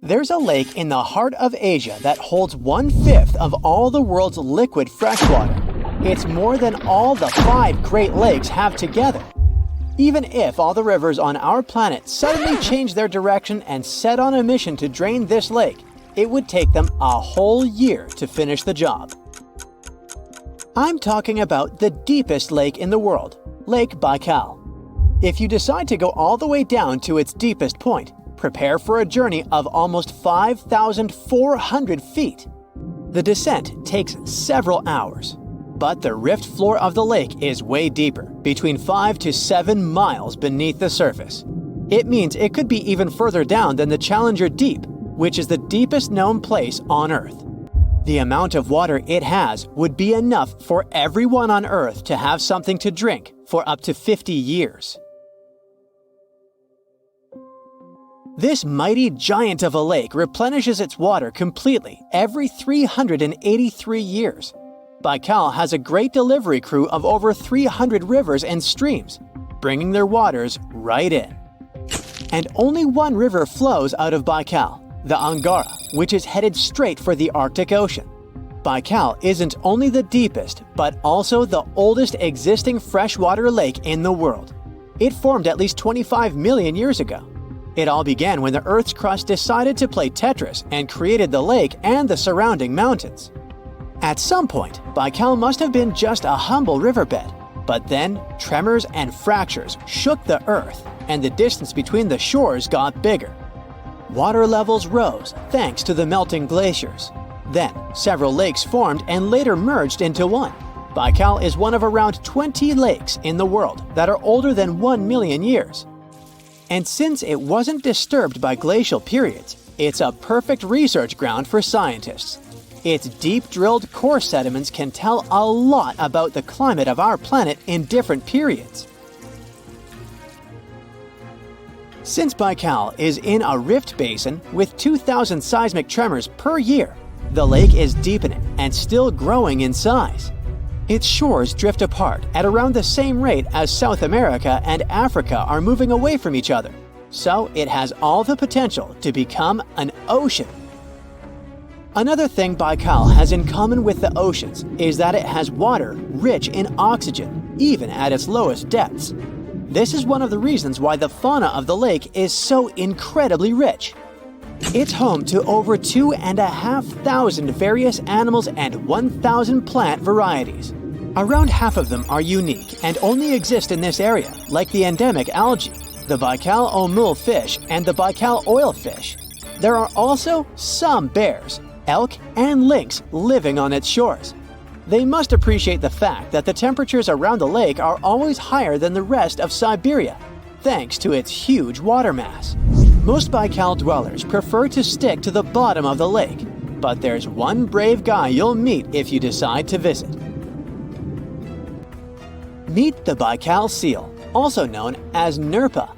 There's a lake in the heart of Asia that holds 1/5 of all the world's liquid freshwater. It's more than all the 5 Great Lakes have together. Even if all the rivers on our planet suddenly changed their direction and set on a mission to drain this lake, it would take them a whole year to finish the job. I'm talking about the deepest lake in the world, Lake Baikal. If you decide to go all the way down to its deepest point, prepare for a journey of almost 5,400 feet. The descent takes several hours, but the rift floor of the lake is way deeper, between 5 to 7 miles beneath the surface. It means it could be even further down than the Challenger Deep, which is the deepest known place on Earth. The amount of water it has would be enough for everyone on Earth to have something to drink for up to 50 years. This mighty giant of a lake replenishes its water completely every 383 years. Baikal has a great delivery crew of over 300 rivers and streams, bringing their waters right in. And only one river flows out of Baikal, the Angara, which is headed straight for the Arctic Ocean. Baikal isn't only the deepest, but also the oldest existing freshwater lake in the world. It formed at least 25 million years ago. It all began when the Earth's crust decided to play Tetris and created the lake and the surrounding mountains. At some point, Baikal must have been just a humble riverbed, but then tremors and fractures shook the Earth, and the distance between the shores got bigger. Water levels rose thanks to the melting glaciers. Then, several lakes formed and later merged into one. Baikal is one of around 20 lakes in the world that are older than 1 million years. And since it wasn't disturbed by glacial periods, it's a perfect research ground for scientists. Its deep-drilled core sediments can tell a lot about the climate of our planet in different periods. Since Baikal is in a rift basin with 2,000 seismic tremors per year, the lake is deepening and still growing in size. Its shores drift apart at around the same rate as South America and Africa are moving away from each other, so it has all the potential to become an ocean. Another thing Baikal has in common with the oceans is that it has water rich in oxygen, even at its lowest depths. This is one of the reasons why the fauna of the lake is so incredibly rich. It's home to over 2,500 various animals and 1,000 plant varieties. Around half of them are unique and only exist in this area, like the endemic algae, the Baikal omul fish, and the Baikal oilfish. There are also some bears, elk, and lynx living on its shores. They must appreciate the fact that the temperatures around the lake are always higher than the rest of Siberia, thanks to its huge water mass. Most Baikal dwellers prefer to stick to the bottom of the lake, but there's one brave guy you'll meet if you decide to visit. Meet the Baikal seal, also known as Nerpa.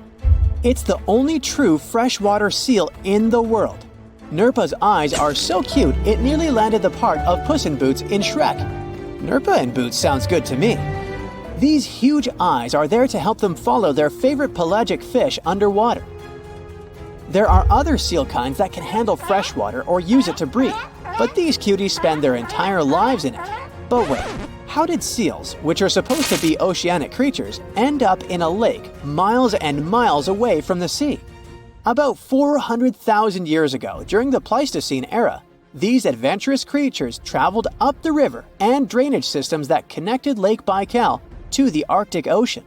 It's the only true freshwater seal in the world. Nerpa's eyes are so cute it nearly landed the part of Puss in Boots in Shrek. Nerpa in Boots sounds good to me. These huge eyes are there to help them follow their favorite pelagic fish underwater. There are other seal kinds that can handle freshwater or use it to breed, but these cuties spend their entire lives in it. But wait, how did seals, which are supposed to be oceanic creatures, end up in a lake miles and miles away from the sea? About 400,000 years ago, during the Pleistocene era, these adventurous creatures traveled up the river and drainage systems that connected Lake Baikal to the Arctic Ocean.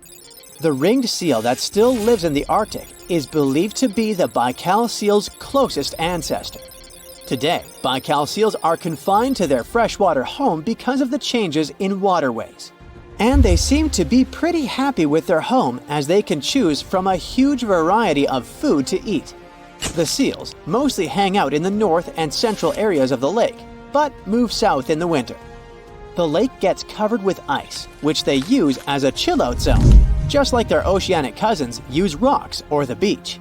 The ringed seal that still lives in the Arctic is believed to be the Baikal seal's closest ancestor. Today, Baikal seals are confined to their freshwater home because of the changes in waterways. And they seem to be pretty happy with their home as they can choose from a huge variety of food to eat. The seals mostly hang out in the north and central areas of the lake, but move south in the winter. The lake gets covered with ice, which they use as a chill-out zone, just like their oceanic cousins use rocks or the beach.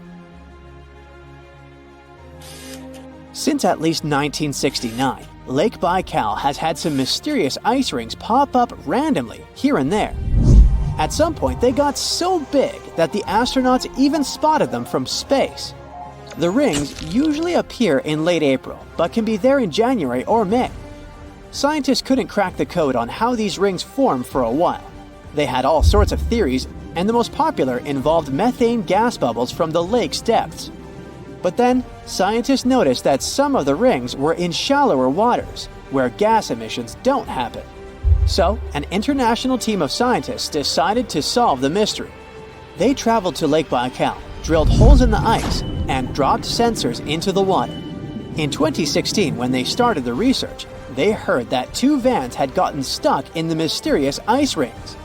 Since at least 1969, Lake Baikal has had some mysterious ice rings pop up randomly here and there. At some point, they got so big that the astronauts even spotted them from space. The rings usually appear in late April, but can be there in January or May. Scientists couldn't crack the code on how these rings form for a while. They had all sorts of theories, and the most popular involved methane gas bubbles from the lake's depths. But then, scientists noticed that some of the rings were in shallower waters, where gas emissions don't happen. So, an international team of scientists decided to solve the mystery. They traveled to Lake Baikal, drilled holes in the ice, and dropped sensors into the water. In 2016, when they started the research, they heard that 2 vans had gotten stuck in the mysterious ice rings.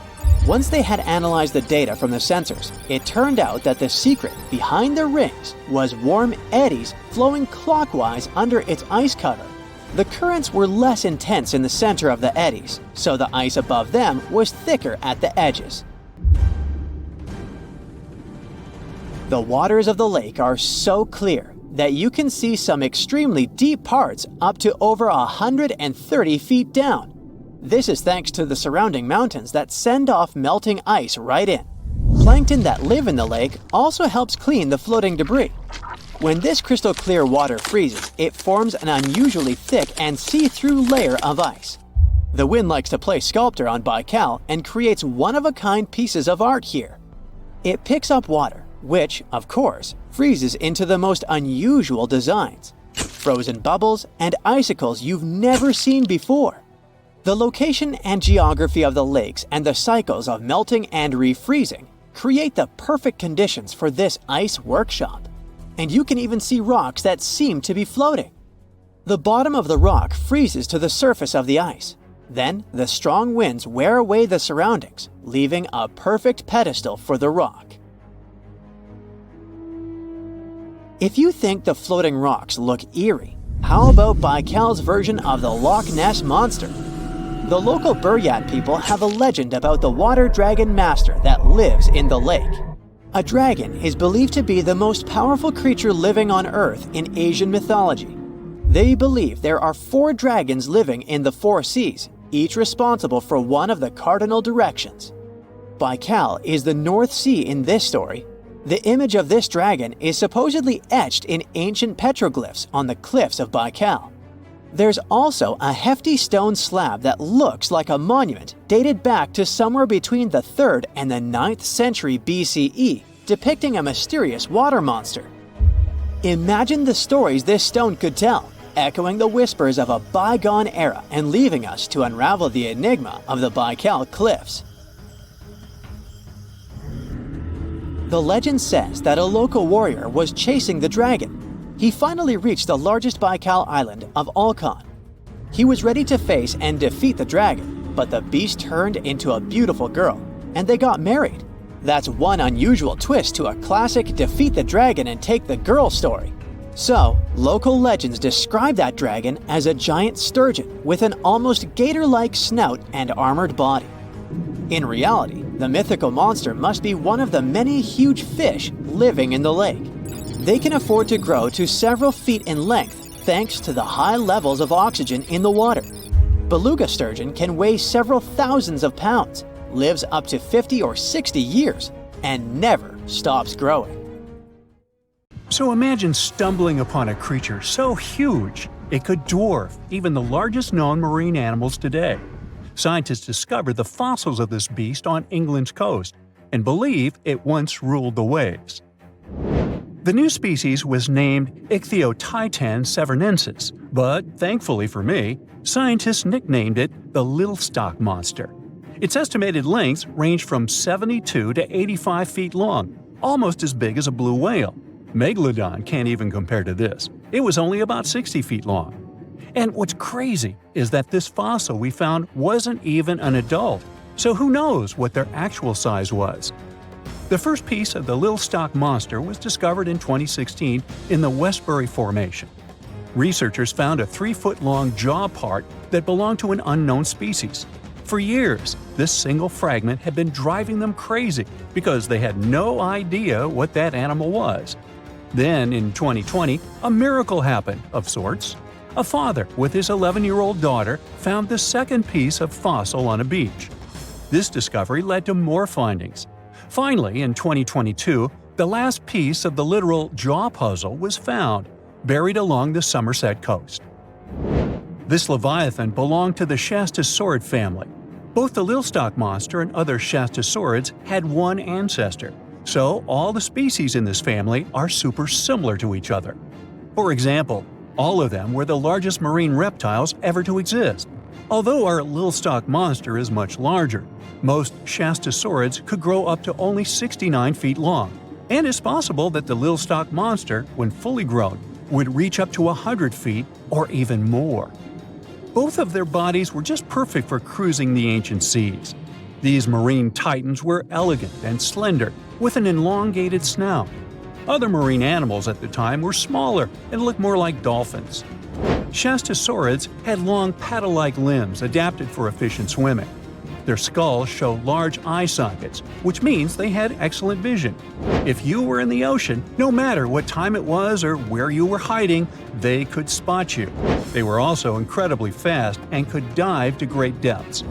Once they had analyzed the data from the sensors, it turned out that the secret behind the rings was warm eddies flowing clockwise under its ice cover. The currents were less intense in the center of the eddies, so the ice above them was thicker at the edges. The waters of the lake are so clear that you can see some extremely deep parts up to over 130 feet down. This is thanks to the surrounding mountains that send off melting ice right in. Plankton that live in the lake also helps clean the floating debris. When this crystal clear water freezes, it forms an unusually thick and see-through layer of ice. The wind likes to play sculptor on Baikal and creates one-of-a-kind pieces of art here. It picks up water, which, of course, freezes into the most unusual designs. Frozen bubbles and icicles you've never seen before. The location and geography of the lakes and the cycles of melting and refreezing create the perfect conditions for this ice workshop. And you can even see rocks that seem to be floating. The bottom of the rock freezes to the surface of the ice. Then, the strong winds wear away the surroundings, leaving a perfect pedestal for the rock. If you think the floating rocks look eerie, how about Baikal's version of the Loch Ness Monster? The local Buryat people have a legend about the water dragon master that lives in the lake. A dragon is believed to be the most powerful creature living on Earth in Asian mythology. They believe there are 4 dragons living in the 4 seas, each responsible for one of the cardinal directions. Baikal is the North Sea in this story. The image of this dragon is supposedly etched in ancient petroglyphs on the cliffs of Baikal. There's also a hefty stone slab that looks like a monument dated back to somewhere between the 3rd and the 9th century BCE, depicting a mysterious water monster. Imagine the stories this stone could tell, echoing the whispers of a bygone era and leaving us to unravel the enigma of the Baikal cliffs. The legend says that a local warrior was chasing the dragon. He finally reached the largest Baikal island of Alkan. He was ready to face and defeat the dragon, but the beast turned into a beautiful girl, and they got married. That's one unusual twist to a classic defeat the dragon and take the girl story. So, local legends describe that dragon as a giant sturgeon with an almost gator-like snout and armored body. In reality, the mythical monster must be one of the many huge fish living in the lake. They can afford to grow to several feet in length thanks to the high levels of oxygen in the water. Beluga sturgeon can weigh several thousands of pounds, lives up to 50 or 60 years, and never stops growing. So imagine stumbling upon a creature so huge it could dwarf even the largest known marine animals today. Scientists discovered the fossils of this beast on England's coast and believe it once ruled the waves. The new species was named Ichthyotitan severnensis, but thankfully for me, scientists nicknamed it the Little Stock Monster. Its estimated lengths range from 72 to 85 feet long, almost as big as a blue whale. Megalodon can't even compare to this. It was only about 60 feet long. And what's crazy is that this fossil we found wasn't even an adult, so who knows what their actual size was. The first piece of the Little Stock Monster was discovered in 2016 in the Westbury Formation. Researchers found a 3-foot-long jaw part that belonged to an unknown species. For years, this single fragment had been driving them crazy because they had no idea what that animal was. Then, in 2020, a miracle happened, of sorts. A father with his 11-year-old daughter found the second piece of fossil on a beach. This discovery led to more findings. Finally, in 2022, The last piece of the literal jaw puzzle was found, buried along the Somerset coast. This leviathan belonged to the shastasaurid family. Both the lilstock monster and other shastasaurids had one ancestor, so all the species in this family are super similar to each other. For example, all of them were the largest marine reptiles ever to exist. Although our lilstock monster is much larger, most shastasaurids could grow up to only 69 feet long, and it's possible that the lilstock monster, when fully grown, would reach up to 100 feet or even more. Both of their bodies were just perfect for cruising the ancient seas. These marine titans were elegant and slender, with an elongated snout. Other marine animals at the time were smaller and looked more like dolphins. Shastasaurids had long paddle-like limbs adapted for efficient swimming. Their skulls show large eye sockets, which means they had excellent vision. If you were in the ocean, no matter what time it was or where you were hiding, they could spot you. They were also incredibly fast and could dive to great depths.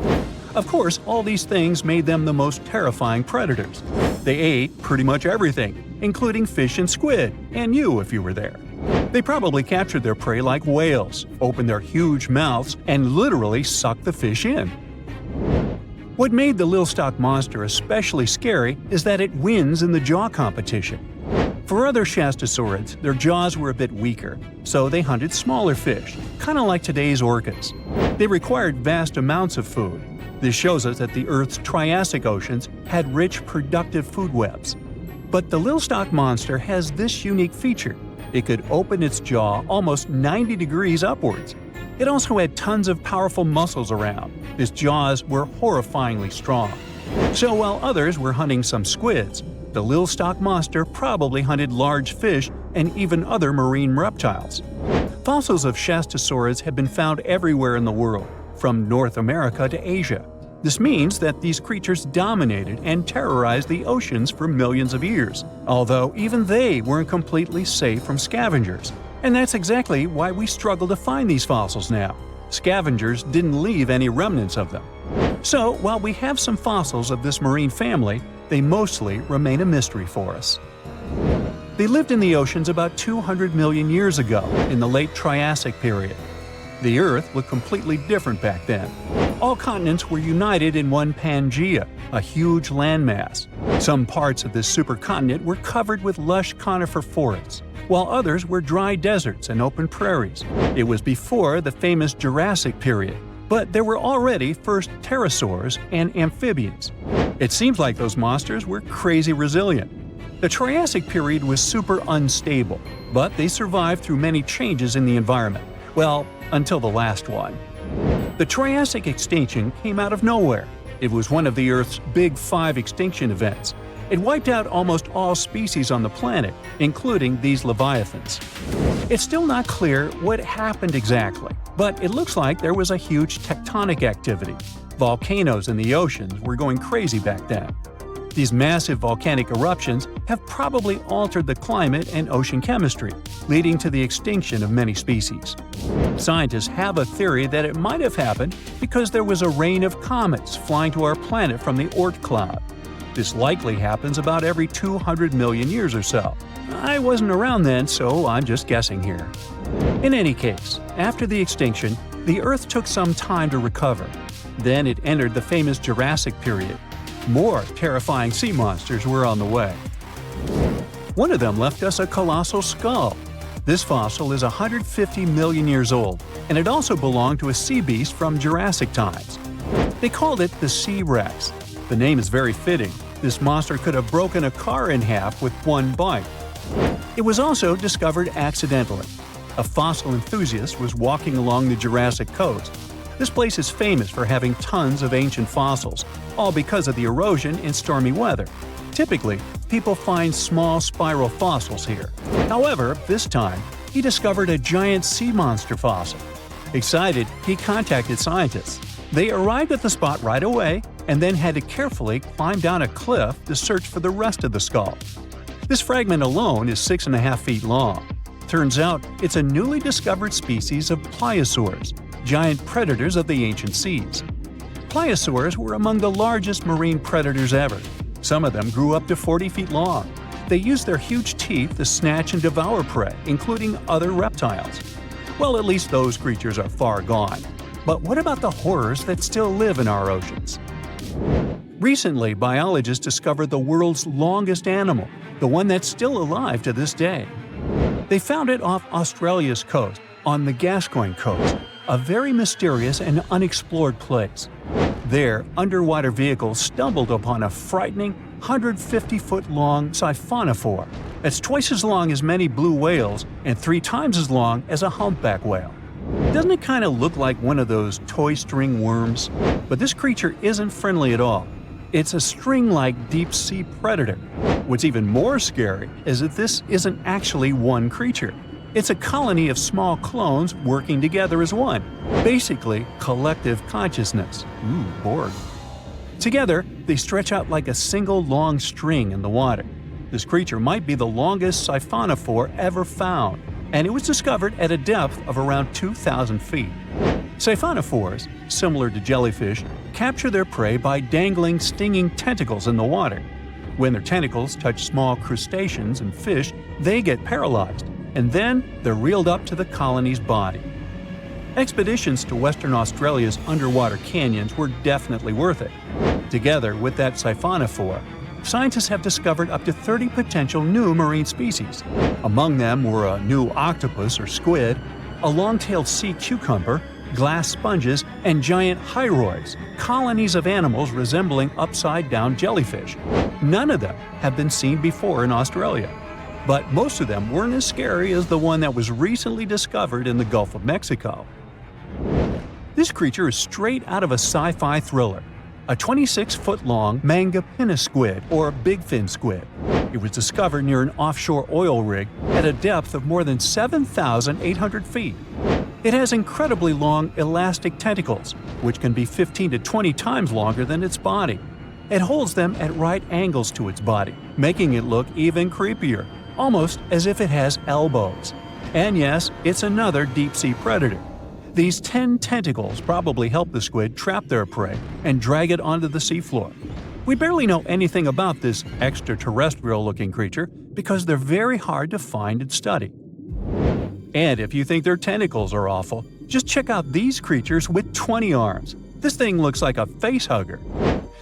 Of course, all these things made them the most terrifying predators. They ate pretty much everything, including fish and squid, and you if you were there. They probably captured their prey like whales, opened their huge mouths, and literally sucked the fish in. What made the lilstock monster especially scary is that it wins in the jaw competition. For other shastasaurids, their jaws were a bit weaker, so they hunted smaller fish, kind of like today's orcas. They required vast amounts of food. This shows us that the Earth's Triassic oceans had rich, productive food webs. But the lilstock monster has this unique feature. It could open its jaw almost 90 degrees upwards. It also had tons of powerful muscles around. Its jaws were horrifyingly strong. So while others were hunting some squids, the lilstock monster probably hunted large fish and even other marine reptiles. Fossils of shastasaurids have been found everywhere in the world, from North America to Asia. This means that these creatures dominated and terrorized the oceans for millions of years, although even they weren't completely safe from scavengers. And that's exactly why we struggle to find these fossils now. Scavengers didn't leave any remnants of them. So, while we have some fossils of this marine family, they mostly remain a mystery for us. They lived in the oceans about 200 million years ago, in the late Triassic period. The Earth looked completely different back then. All continents were united in one Pangaea, a huge landmass. Some parts of this supercontinent were covered with lush conifer forests, while others were dry deserts and open prairies. It was before the famous Jurassic period, but there were already first pterosaurs and amphibians. It seems like those monsters were crazy resilient. The Triassic period was super unstable, but they survived through many changes in the environment. Well, until the last one. The Triassic extinction came out of nowhere. It was one of the Earth's big 5 extinction events. It wiped out almost all species on the planet, including these leviathans. It's still not clear what happened exactly, but it looks like there was a huge tectonic activity. Volcanoes in the oceans were going crazy back then. These massive volcanic eruptions have probably altered the climate and ocean chemistry, leading to the extinction of many species. Scientists have a theory that it might have happened because there was a rain of comets flying to our planet from the Oort cloud. This likely happens about every 200 million years or so. I wasn't around then, so I'm just guessing here. In any case, after the extinction, the Earth took some time to recover. Then it entered the famous Jurassic period. More terrifying sea monsters were on the way. One of them left us a colossal skull. This fossil is 150 million years old, and it also belonged to a sea beast from Jurassic times. They called it the C-Rex. The name is very fitting. This monster could have broken a car in half with one bite. It was also discovered accidentally. A fossil enthusiast was walking along the Jurassic coast. This place is famous for having tons of ancient fossils, all because of the erosion in stormy weather. Typically, people find small spiral fossils here. However, this time, he discovered a giant sea monster fossil. Excited, he contacted scientists. They arrived at the spot right away and then had to carefully climb down a cliff to search for the rest of the skull. This fragment alone is 6.5 feet long. Turns out, it's a newly discovered species of pliosaurs, giant predators of the ancient seas. Pliosaurs were among the largest marine predators ever. Some of them grew up to 40 feet long. They use their huge teeth to snatch and devour prey, including other reptiles. Well, at least those creatures are far gone. But what about the horrors that still live in our oceans? Recently, biologists discovered the world's longest animal, the one that's still alive to this day. They found it off Australia's coast, on the Gascoyne coast, a very mysterious and unexplored place. There, underwater vehicles stumbled upon a frightening 150-foot-long siphonophore. That's twice as long as many blue whales and 3 times as long as a humpback whale. Doesn't it kind of look like one of those toy string worms? But this creature isn't friendly at all. It's a string-like deep-sea predator. What's even more scary is that this isn't actually one creature. It's a colony of small clones working together as one. Basically, collective consciousness. Ooh, Borg. Together, they stretch out like a single long string in the water. This creature might be the longest siphonophore ever found, and it was discovered at a depth of around 2,000 feet. Siphonophores, similar to jellyfish, capture their prey by dangling stinging tentacles in the water. When their tentacles touch small crustaceans and fish, they get paralyzed, and then they're reeled up to the colony's body. Expeditions to Western Australia's underwater canyons were definitely worth it. Together with that siphonophore, scientists have discovered up to 30 potential new marine species. Among them were a new octopus or squid, a long-tailed sea cucumber, glass sponges, and giant hyroids, colonies of animals resembling upside-down jellyfish. None of them have been seen before in Australia. But most of them weren't as scary as the one that was recently discovered in the Gulf of Mexico. This creature is straight out of a sci-fi thriller, a 26-foot-long mangapinna squid or bigfin squid. It was discovered near an offshore oil rig at a depth of more than 7,800 feet. It has incredibly long elastic tentacles, which can be 15 to 20 times longer than its body. It holds them at right angles to its body, making it look even creepier, almost as if it has elbows. And yes, it's another deep-sea predator. These 10 tentacles probably help the squid trap their prey and drag it onto the seafloor. We barely know anything about this extraterrestrial-looking creature because they're very hard to find and study. And if you think their tentacles are awful, just check out these creatures with 20 arms. This thing looks like a facehugger.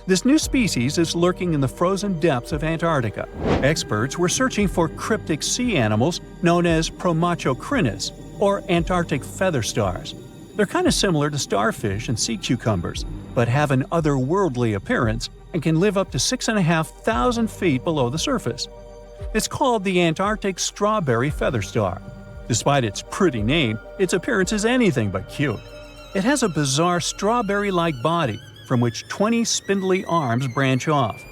This new species is lurking in the frozen depths of Antarctica. Experts were searching for cryptic sea animals known as Promachocrinus, or Antarctic feather stars. They're kind of similar to starfish and sea cucumbers, but have an otherworldly appearance and can live up to 6,500 feet below the surface. It's called the Antarctic strawberry feather star. Despite its pretty name, its appearance is anything but cute. It has a bizarre strawberry-like body from which 20 spindly arms branch off.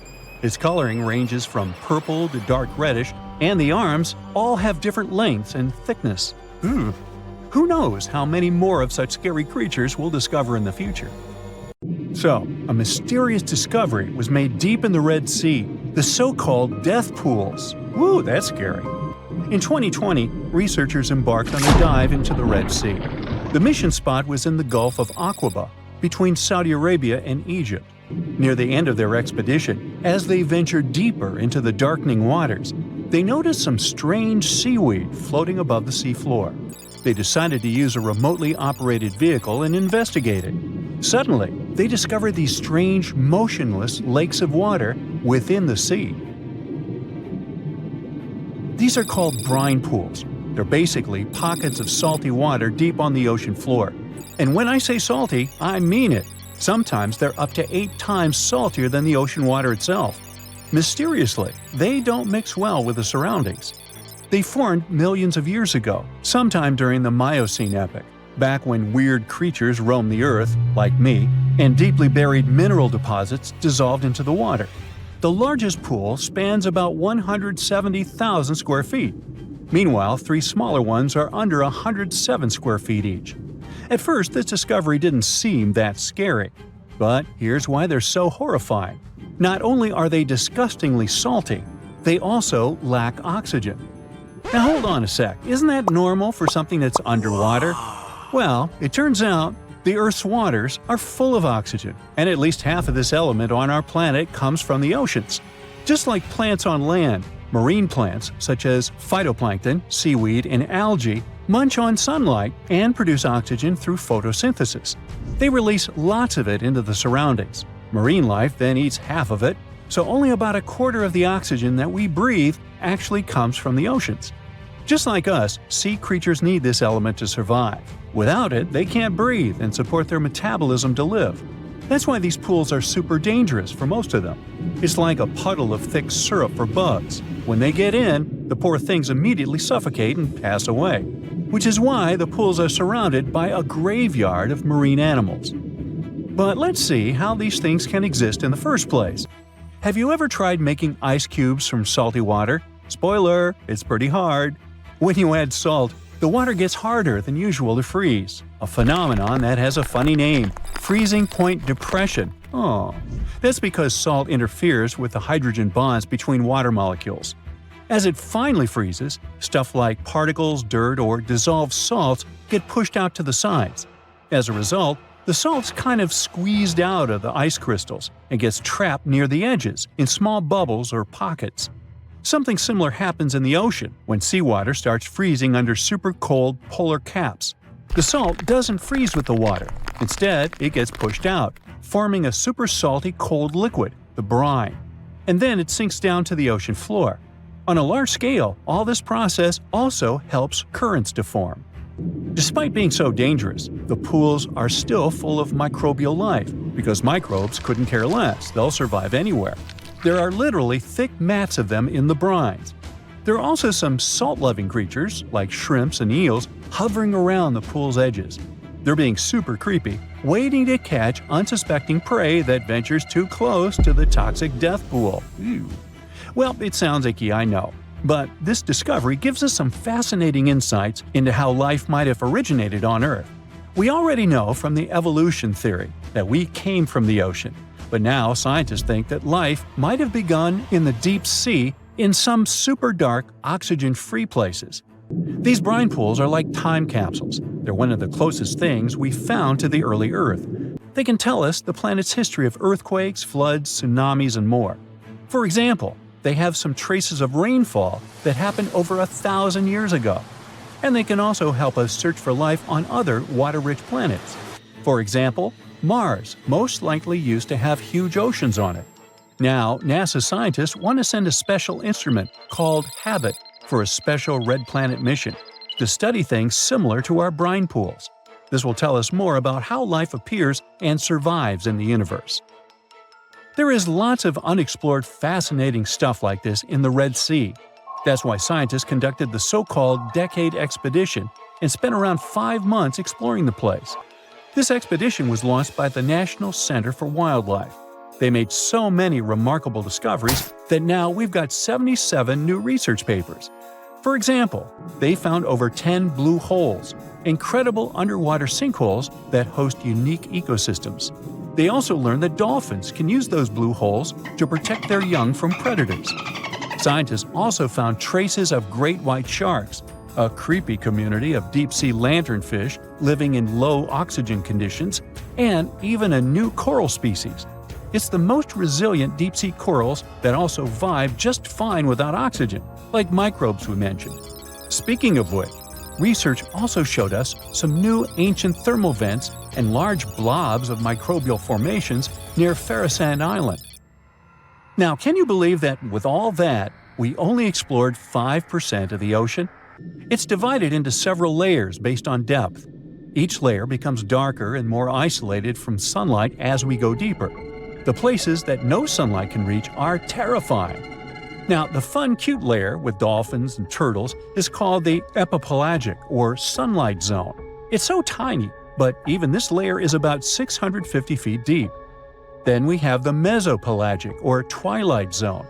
Its coloring ranges from purple to dark reddish, and the arms all have different lengths and thickness. Who knows how many more of such scary creatures we'll discover in the future? So, a mysterious discovery was made deep in the Red Sea, the so-called death pools. Woo, that's scary. In 2020, researchers embarked on a dive into the Red Sea. The mission spot was in the Gulf of Aqaba, between Saudi Arabia and Egypt. Near the end of their expedition, as they ventured deeper into the darkening waters, they noticed some strange seaweed floating above the seafloor. They decided to use a remotely operated vehicle and investigate it. Suddenly, they discovered these strange, motionless lakes of water within the sea. These are called brine pools. They're basically pockets of salty water deep on the ocean floor. And when I say salty, I mean it. Sometimes they're up to 8 times saltier than the ocean water itself. Mysteriously, they don't mix well with the surroundings. They formed millions of years ago, sometime during the Miocene epoch, back when weird creatures roamed the earth, like me, and deeply buried mineral deposits dissolved into the water. The largest pool spans about 170,000 square feet. Meanwhile, 3 smaller ones are under 107 square feet each. At first, this discovery didn't seem that scary. But here's why they're so horrifying. Not only are they disgustingly salty, they also lack oxygen. Now hold on a sec, isn't that normal for something that's underwater? Well, it turns out the Earth's waters are full of oxygen, and at least half of this element on our planet comes from the oceans. Just like plants on land, Marine plants, such as phytoplankton, seaweed, and algae, munch on sunlight and produce oxygen through photosynthesis. They release lots of it into the surroundings. Marine life then eats half of it, so only about a quarter of the oxygen that we breathe actually comes from the oceans. Just like us, sea creatures need this element to survive. Without it, they can't breathe and support their metabolism to live. That's why these pools are super dangerous for most of them. It's like a puddle of thick syrup for bugs. When they get in, the poor things immediately suffocate and pass away. Which is why the pools are surrounded by a graveyard of marine animals. But let's see how these things can exist in the first place. Have you ever tried making ice cubes from salty water? Spoiler, it's pretty hard. When you add salt, the water gets harder than usual to freeze, a phenomenon that has a funny name, freezing point depression. Oh, that's because salt interferes with the hydrogen bonds between water molecules. As it finally freezes, stuff like particles, dirt, or dissolved salts get pushed out to the sides. As a result, the salt's kind of squeezed out of the ice crystals and gets trapped near the edges in small bubbles or pockets. Something similar happens in the ocean when seawater starts freezing under super cold polar caps. The salt doesn't freeze with the water. Instead, it gets pushed out, forming a super salty cold liquid, the brine. And then it sinks down to the ocean floor. On a large scale, all this process also helps currents to form. Despite being so dangerous, the pools are still full of microbial life, because microbes couldn't care less, they'll survive anywhere. There are literally thick mats of them in the brines. There are also some salt-loving creatures, like shrimps and eels, hovering around the pool's edges. They're being super creepy, waiting to catch unsuspecting prey that ventures too close to the toxic death pool. Ew. Well, it sounds icky, I know. But this discovery gives us some fascinating insights into how life might have originated on Earth. We already know from the evolution theory that we came from the ocean, but now scientists think that life might have begun in the deep sea in some super dark, oxygen-free places. These brine pools are like time capsules. They're one of the closest things we found to the early Earth. They can tell us the planet's history of earthquakes, floods, tsunamis, and more. For example, they have some traces of rainfall that happened over 1,000 years ago. And they can also help us search for life on other water-rich planets. For example, Mars most likely used to have huge oceans on it. Now, NASA scientists want to send a special instrument called HABIT for a special red planet mission to study things similar to our brine pools. This will tell us more about how life appears and survives in the universe. There is lots of unexplored fascinating stuff like this in the Red Sea. That's why scientists conducted the so-called Decade Expedition and spent around 5 months exploring the place. This expedition was launched by the National Center for Wildlife. They made so many remarkable discoveries that now we've got 77 new research papers. For example, they found over 10 blue holes, incredible underwater sinkholes that host unique ecosystems. They also learned that dolphins can use those blue holes to protect their young from predators. Scientists also found traces of great white sharks, a creepy community of deep-sea lanternfish living in low oxygen conditions, and even a new coral species. It's the most resilient deep-sea corals that also vibe just fine without oxygen, like microbes we mentioned. Speaking of which, research also showed us some new ancient thermal vents and large blobs of microbial formations near Farasand Island. Now, can you believe that with all that, we only explored 5% of the ocean? It's divided into several layers based on depth. Each layer becomes darker and more isolated from sunlight as we go deeper. The places that no sunlight can reach are terrifying. Now, the fun, cute layer with dolphins and turtles is called the epipelagic or sunlight zone. It's so tiny, but even this layer is about 650 feet deep. Then we have the mesopelagic or twilight zone.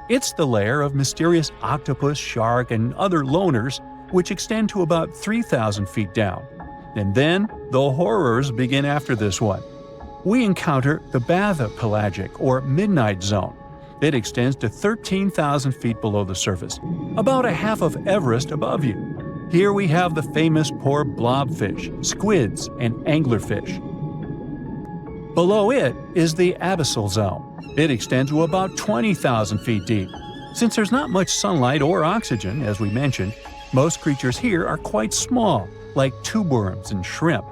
It's the layer of mysterious octopus, shark, and other loners which extend to about 3,000 feet down. And then the horrors begin after this one. We encounter the bathypelagic or midnight zone. It extends to 13,000 feet below the surface, about a half of Everest above you. Here we have the famous poor blobfish, squids, and anglerfish. Below it is the abyssal zone. It extends to about 20,000 feet deep. Since there's not much sunlight or oxygen, as we mentioned, most creatures here are quite small, like tube worms and shrimp.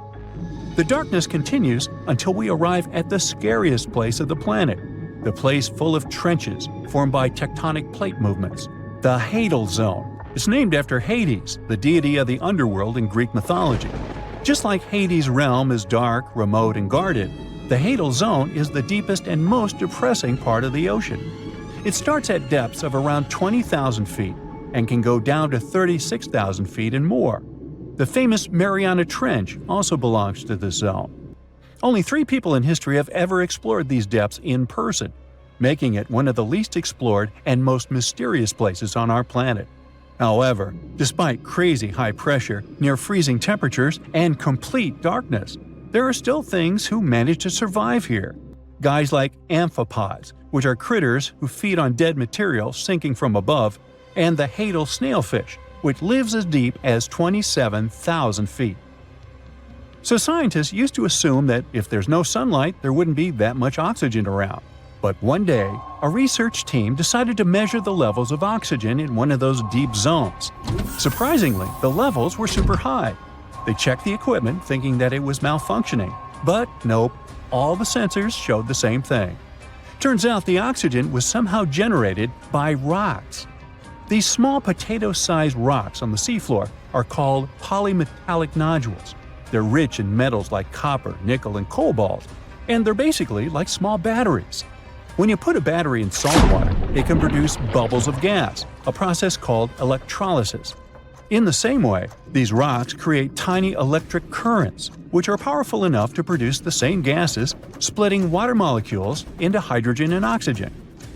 The darkness continues until we arrive at the scariest place of the planet, the place full of trenches formed by tectonic plate movements, the Hadal Zone. It's named after Hades, the deity of the underworld in Greek mythology. Just like Hades' realm is dark, remote, and guarded, the Hadal Zone is the deepest and most depressing part of the ocean. It starts at depths of around 20,000 feet and can go down to 36,000 feet and more. The famous Mariana Trench also belongs to this zone. Only 3 people in history have ever explored these depths in person, making it one of the least explored and most mysterious places on our planet. However, despite crazy high pressure, near freezing temperatures, and complete darkness, there are still things who manage to survive here. Guys like amphipods, which are critters who feed on dead material sinking from above, and the Hadal snailfish, which lives as deep as 27,000 feet. So scientists used to assume that if there's no sunlight, there wouldn't be that much oxygen around. But one day, a research team decided to measure the levels of oxygen in one of those deep zones. Surprisingly, the levels were super high. They checked the equipment thinking that it was malfunctioning, but nope, all the sensors showed the same thing. Turns out the oxygen was somehow generated by rocks. These small potato-sized rocks on the seafloor are called polymetallic nodules. They're rich in metals like copper, nickel, and cobalt, and they're basically like small batteries. When you put a battery in salt water, it can produce bubbles of gas, a process called electrolysis. In the same way, these rocks create tiny electric currents, which are powerful enough to produce the same gases, splitting water molecules into hydrogen and oxygen.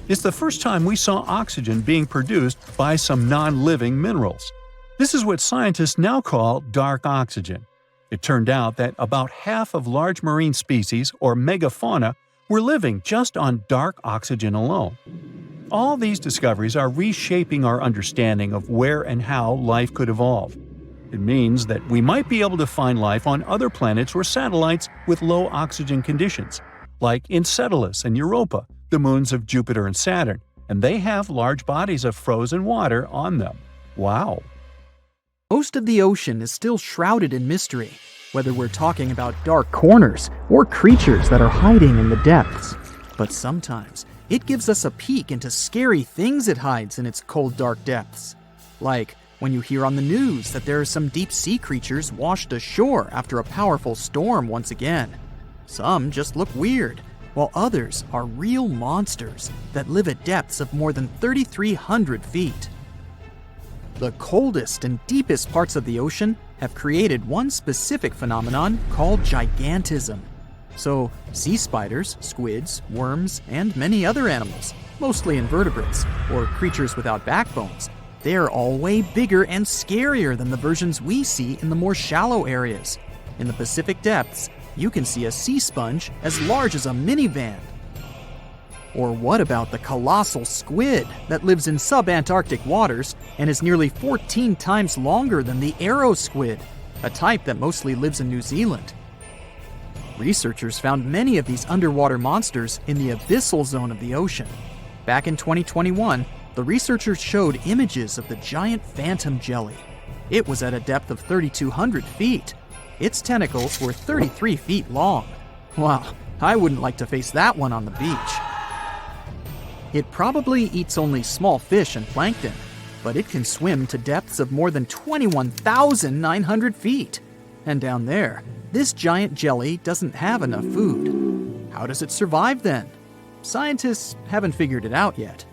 It's the first time we saw oxygen being produced by some non-living minerals. This is what scientists now call dark oxygen. It turned out that about half of large marine species, or megafauna, were living just on dark oxygen alone. All these discoveries are reshaping our understanding of where and how life could evolve. It means that we might be able to find life on other planets or satellites with low oxygen conditions, like Enceladus and Europa, the moons of Jupiter and Saturn, and they have large bodies of frozen water on them. Wow! Most of the ocean is still shrouded in mystery, whether we're talking about dark corners or creatures that are hiding in the depths. But sometimes, it gives us a peek into scary things it hides in its cold, dark depths. Like when you hear on the news that there are some deep-sea creatures washed ashore after a powerful storm once again. Some just look weird, while others are real monsters that live at depths of more than 3,300 feet. The coldest and deepest parts of the ocean have created one specific phenomenon called giantism. So, sea spiders, squids, worms, and many other animals, mostly invertebrates, or creatures without backbones, they're all way bigger and scarier than the versions we see in the more shallow areas. In the Pacific depths, you can see a sea sponge as large as a minivan. Or what about the colossal squid that lives in subantarctic waters and is nearly 14 times longer than the arrow squid, a type that mostly lives in New Zealand? Researchers found many of these underwater monsters in the abyssal zone of the ocean. Back in 2021, the researchers showed images of the giant phantom jelly. It was at a depth of 3,200 feet. Its tentacles were 33 feet long. Wow, I wouldn't like to face that one on the beach. It probably eats only small fish and plankton, but it can swim to depths of more than 21,900 feet. And down there, this giant jelly doesn't have enough food. How does it survive then? Scientists haven't figured it out yet.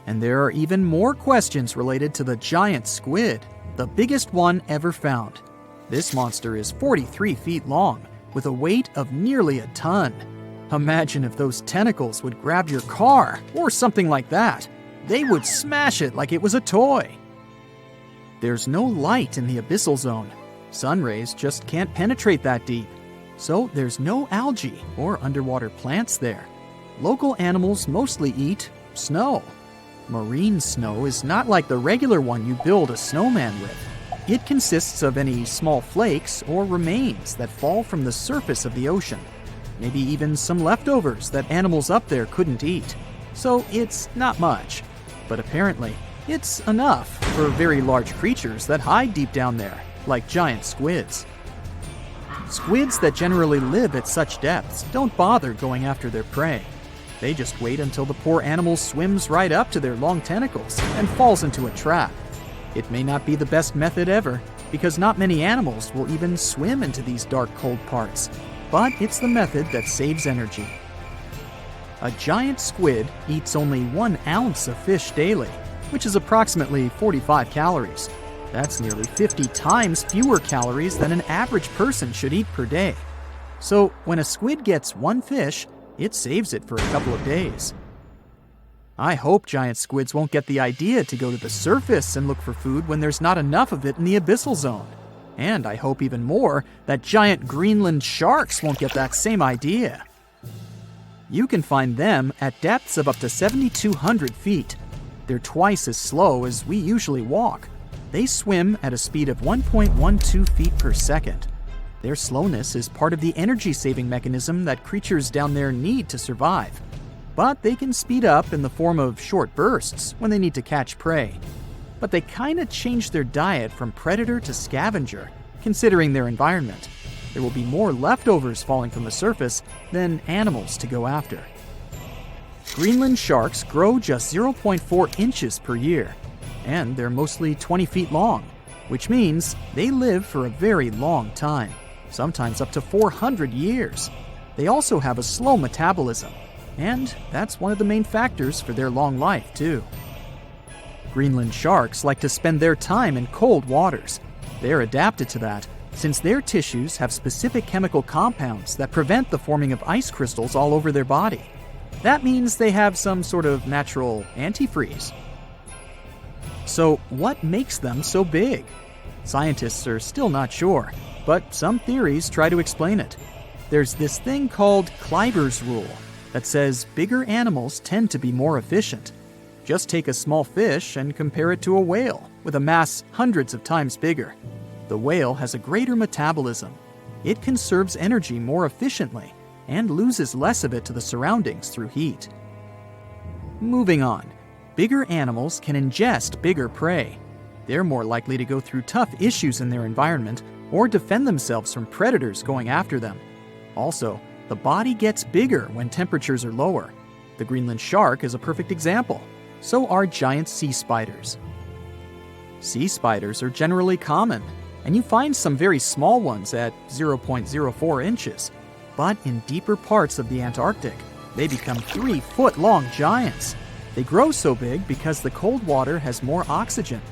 And there are even more questions related to the giant squid, the biggest one ever found. This monster is 43 feet long, with a weight of nearly a ton. Imagine if those tentacles would grab your car, or something like that. They would smash it like it was a toy. There's no light in the abyssal zone. Sun rays just can't penetrate that deep. So there's no algae or underwater plants there. Local animals mostly eat snow. Marine snow is not like the regular one you build a snowman with. It consists of any small flakes or remains that fall from the surface of the ocean. Maybe even some leftovers that animals up there couldn't eat. So it's not much. But apparently, it's enough for very large creatures that hide deep down there, like giant squids. Squids that generally live at such depths don't bother going after their prey. They just wait until the poor animal swims right up to their long tentacles and falls into a trap. It may not be the best method ever, because not many animals will even swim into these dark, cold parts, but it's the method that saves energy. A giant squid eats only 1 ounce of fish daily, which is approximately 45 calories. That's nearly 50 times fewer calories than an average person should eat per day. So when a squid gets 1 fish, it saves it for a couple of days. I hope giant squids won't get the idea to go to the surface and look for food when there's not enough of it in the abyssal zone. And I hope even more that giant Greenland sharks won't get that same idea. You can find them at depths of up to 7,200 feet. They're twice as slow as we usually walk. They swim at a speed of 1.12 feet per second. Their slowness is part of the energy-saving mechanism that creatures down there need to survive. But they can speed up in the form of short bursts when they need to catch prey. But they kinda change their diet from predator to scavenger, considering their environment. There will be more leftovers falling from the surface than animals to go after. Greenland sharks grow just 0.4 inches per year, and they're mostly 20 feet long, which means they live for a very long time, sometimes up to 400 years. They also have a slow metabolism, and that's one of the main factors for their long life, too. Greenland sharks like to spend their time in cold waters. They're adapted to that, since their tissues have specific chemical compounds that prevent the forming of ice crystals all over their body. That means they have some sort of natural antifreeze. So what makes them so big? Scientists are still not sure, but some theories try to explain it. There's this thing called Kleiber's rule that says bigger animals tend to be more efficient. Just take a small fish and compare it to a whale with a mass hundreds of times bigger. The whale has a greater metabolism. It conserves energy more efficiently and loses less of it to the surroundings through heat. Moving on, bigger animals can ingest bigger prey. They're more likely to go through tough issues in their environment or defend themselves from predators going after them. Also, the body gets bigger when temperatures are lower. The Greenland shark is a perfect example. So are giant sea spiders. Sea spiders are generally common, and you find some very small ones at 0.04 inches. But in deeper parts of the Antarctic, they become 3-foot-long giants. They grow so big because the cold water has more oxygen.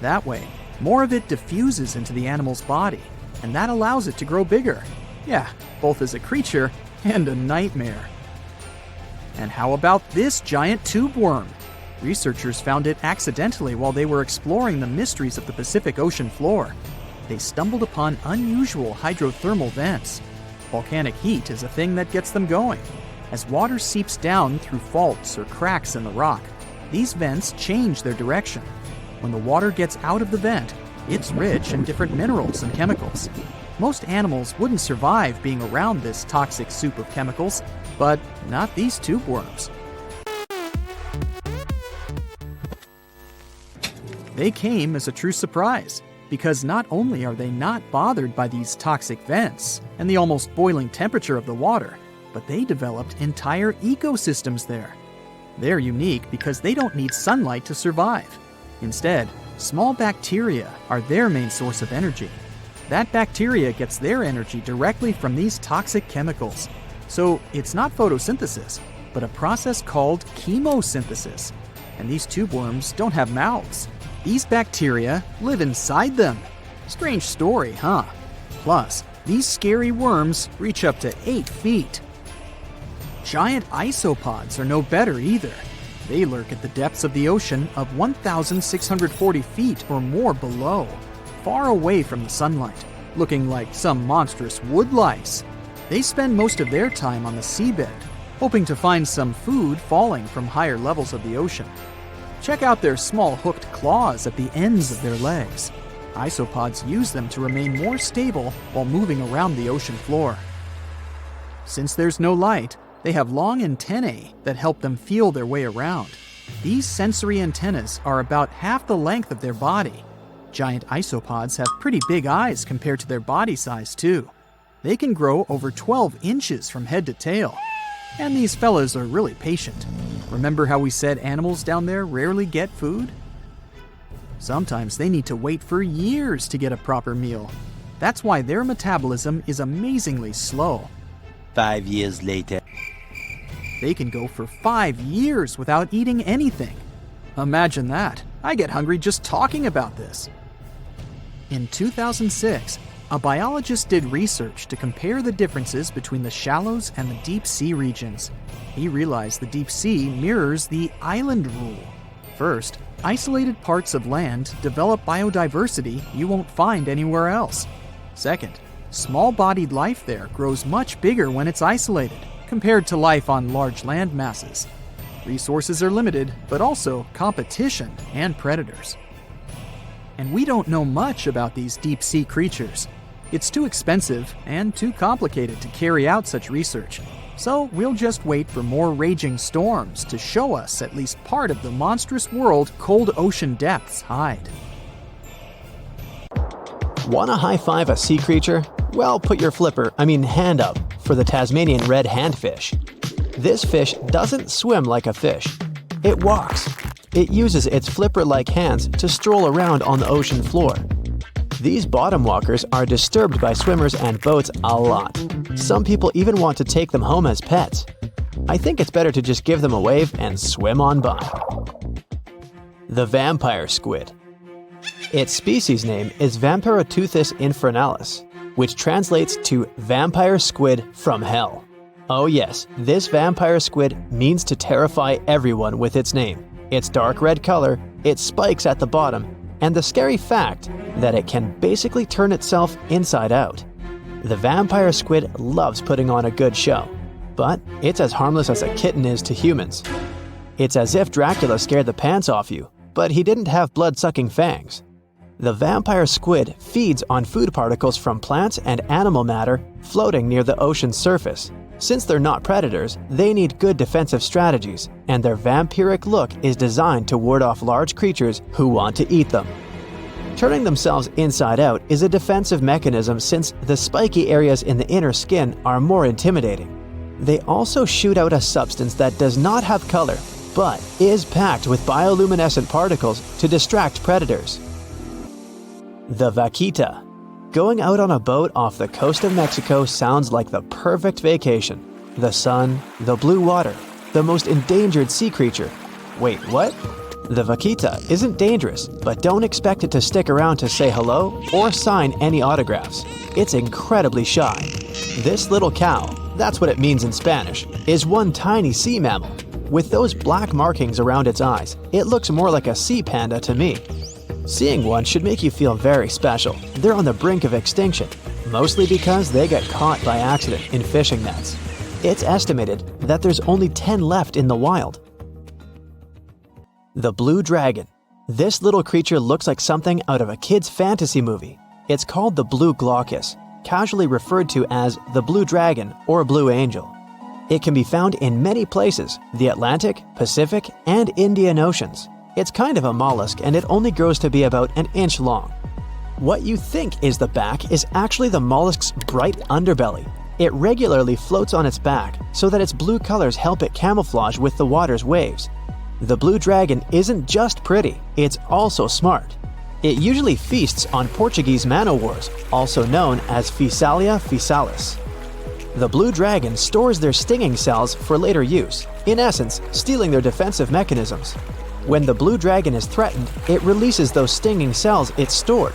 That way, more of it diffuses into the animal's body, and that allows it to grow bigger. Yeah, both as a creature and a nightmare. And how about this giant tube worm? Researchers found it accidentally while they were exploring the mysteries of the Pacific Ocean floor. They stumbled upon unusual hydrothermal vents. Volcanic heat is a thing that gets them going. As water seeps down through faults or cracks in the rock, these vents change their direction. When the water gets out of the vent, it's rich in different minerals and chemicals. Most animals wouldn't survive being around this toxic soup of chemicals, but not these tube worms. They came as a true surprise, because not only are they not bothered by these toxic vents and the almost boiling temperature of the water, but they developed entire ecosystems there. They're unique because they don't need sunlight to survive. Instead, small bacteria are their main source of energy. That bacteria gets their energy directly from these toxic chemicals. So it's not photosynthesis, but a process called chemosynthesis. And these tube worms don't have mouths. These bacteria live inside them. Strange story, huh? Plus, these scary worms reach up to 8 feet. Giant isopods are no better either. They lurk at the depths of the ocean of 1,640 feet or more below, far away from the sunlight, looking like some monstrous wood lice. They spend most of their time on the seabed, hoping to find some food falling from higher levels of the ocean. Check out their small hooked claws at the ends of their legs. Isopods use them to remain more stable while moving around the ocean floor. Since there's no light, they have long antennae that help them feel their way around. These sensory antennas are about half the length of their body. Giant isopods have pretty big eyes compared to their body size too. They can grow over 12 inches from head to tail. And these fellas are really patient. Remember how we said animals down there rarely get food? Sometimes they need to wait for years to get a proper meal. That's why their metabolism is amazingly slow. 5 years later. They can go for 5 years without eating anything. Imagine that. I get hungry just talking about this. In 2006, a biologist did research to compare the differences between the shallows and the deep sea regions. He realized the deep sea mirrors the island rule. First, isolated parts of land develop biodiversity you won't find anywhere else. Second, small-bodied life there grows much bigger when it's isolated, compared to life on large land masses. Resources are limited, but also competition and predators. And we don't know much about these deep-sea creatures. It's too expensive and too complicated to carry out such research, so we'll just wait for more raging storms to show us at least part of the monstrous world cold ocean depths hide. Want to high-five a sea creature? Well, put your hand up for the Tasmanian red handfish. This fish doesn't swim like a fish. It walks. It uses its flipper-like hands to stroll around on the ocean floor. These bottom walkers are disturbed by swimmers and boats a lot. Some people even want to take them home as pets. I think it's better to just give them a wave and swim on by. The vampire squid. Its species name is Vampiroteuthis infernalis, which translates to vampire squid from hell. Oh yes, this vampire squid means to terrify everyone with its name, its dark red color, its spikes at the bottom, and the scary fact that it can basically turn itself inside out. The vampire squid loves putting on a good show, but it's as harmless as a kitten is to humans. It's as if Dracula scared the pants off you, but he didn't have blood-sucking fangs. The vampire squid feeds on food particles from plants and animal matter floating near the ocean's surface. Since they're not predators, they need good defensive strategies, and their vampiric look is designed to ward off large creatures who want to eat them. Turning themselves inside out is a defensive mechanism since the spiky areas in the inner skin are more intimidating. They also shoot out a substance that does not have color, but is packed with bioluminescent particles to distract predators. The vaquita. Going out on a boat off the coast of Mexico sounds like the perfect vacation. The sun, the blue water, the most endangered sea creature. Wait, what? The vaquita isn't dangerous, but don't expect it to stick around to say hello or sign any autographs. It's incredibly shy. This little cow, that's what it means in Spanish, is one tiny sea mammal. With those black markings around its eyes, it looks more like a sea panda to me. Seeing one should make you feel very special. They're on the brink of extinction, mostly because they got caught by accident in fishing nets. It's estimated that there's only 10 left in the wild. The blue dragon. This little creature looks like something out of a kid's fantasy movie. It's called the blue glaucus, casually referred to as the blue dragon or blue angel. It can be found in many places, the Atlantic, Pacific, and Indian Oceans. It's kind of a mollusk and it only grows to be about an inch long. What you think is the back is actually the mollusk's bright underbelly. It regularly floats on its back so that its blue colors help it camouflage with the water's waves. The blue dragon isn't just pretty, it's also smart. It usually feasts on Portuguese man-o'-wars, also known as Physalia physalis. The blue dragon stores their stinging cells for later use, in essence, stealing their defensive mechanisms. When the blue dragon is threatened, it releases those stinging cells it stored,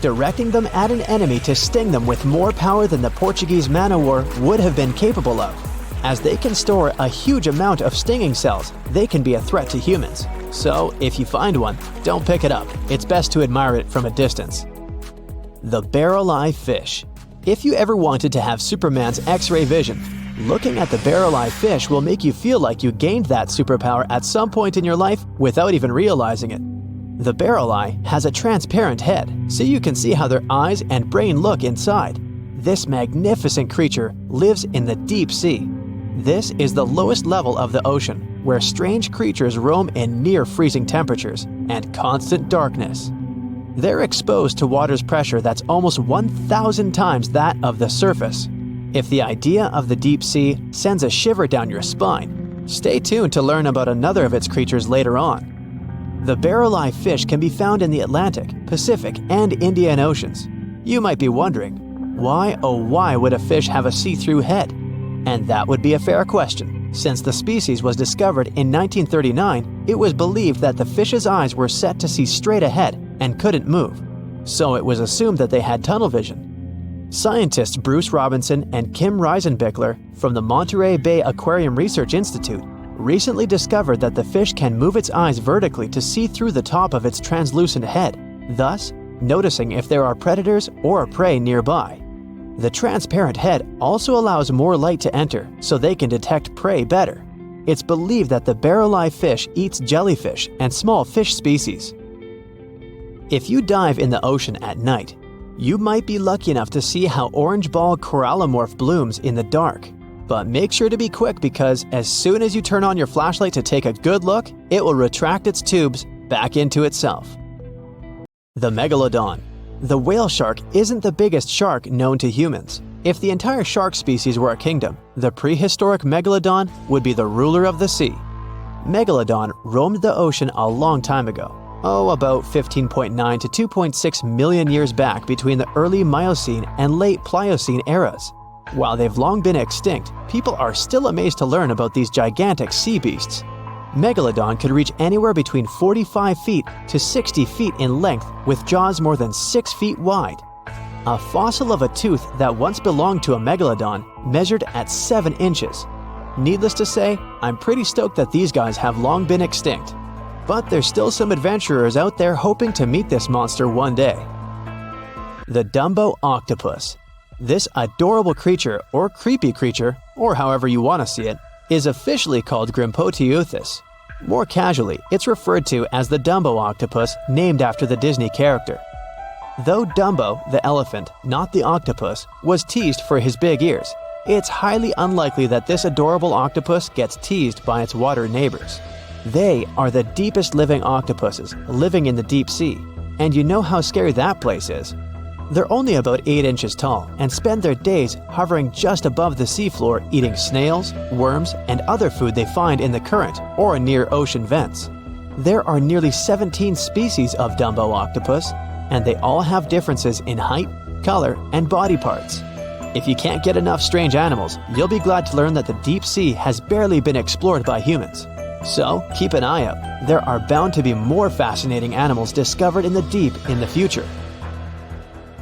directing them at an enemy to sting them with more power than the Portuguese man-o'-war would have been capable of. As they can store a huge amount of stinging cells, they can be a threat to humans. So, if you find one, don't pick it up. It's best to admire it from a distance. The barrel-eye fish. If you ever wanted to have Superman's X-ray vision, looking at the barrel-eye fish will make you feel like you gained that superpower at some point in your life without even realizing it. The barrel eye has a transparent head, so you can see how their eyes and brain look inside. This magnificent creature lives in the deep sea. This is the lowest level of the ocean, where strange creatures roam in near freezing temperatures and constant darkness. They're exposed to water's pressure that's almost 1,000 times that of the surface. If the idea of the deep sea sends a shiver down your spine, stay tuned to learn about another of its creatures later on. The barrel-eye fish can be found in the Atlantic, Pacific, and Indian Oceans. You might be wondering, why oh why would a fish have a see-through head? And that would be a fair question. Since the species was discovered in 1939, it was believed that the fish's eyes were set to see straight ahead and couldn't move, so it was assumed that they had tunnel vision. Scientists Bruce Robinson and Kim Reisenbichler from the Monterey Bay Aquarium Research Institute recently discovered that the fish can move its eyes vertically to see through the top of its translucent head, thus noticing if there are predators or prey nearby. The transparent head also allows more light to enter so they can detect prey better. It's believed that the barrel-eye fish eats jellyfish and small fish species. If you dive in the ocean at night, you might be lucky enough to see how orange ball corallomorph blooms in the dark. But make sure to be quick because as soon as you turn on your flashlight to take a good look, it will retract its tubes back into itself. The megalodon. The whale shark isn't the biggest shark known to humans. If the entire shark species were a kingdom, the prehistoric megalodon would be the ruler of the sea. Megalodon roamed the ocean a long time ago. About 15.9 to 2.6 million years back between the early Miocene and late Pliocene eras. While they've long been extinct, people are still amazed to learn about these gigantic sea beasts. Megalodon could reach anywhere between 45 feet to 60 feet in length with jaws more than 6 feet wide. A fossil of a tooth that once belonged to a megalodon measured at 7 inches. Needless to say, I'm pretty stoked that these guys have long been extinct. But there's still some adventurers out there hoping to meet this monster one day. The Dumbo octopus. This adorable creature, or creepy creature, or however you want to see it, is officially called Grimpoteuthis. More casually, it's referred to as the Dumbo octopus, named after the Disney character. Though Dumbo, the elephant, not the octopus, was teased for his big ears, it's highly unlikely that this adorable octopus gets teased by its water neighbors. They are the deepest living octopuses, living in the deep sea, and you know how scary that place is. They're only about 8 inches tall and spend their days hovering just above the seafloor eating snails, worms, and other food they find in the current or near ocean vents. There are nearly 17 species of Dumbo octopus, and they all have differences in height, color, and body parts. If you can't get enough strange animals, you'll be glad to learn that the deep sea has barely been explored by humans. So keep an eye out. There are bound to be more fascinating animals discovered in the deep in the future.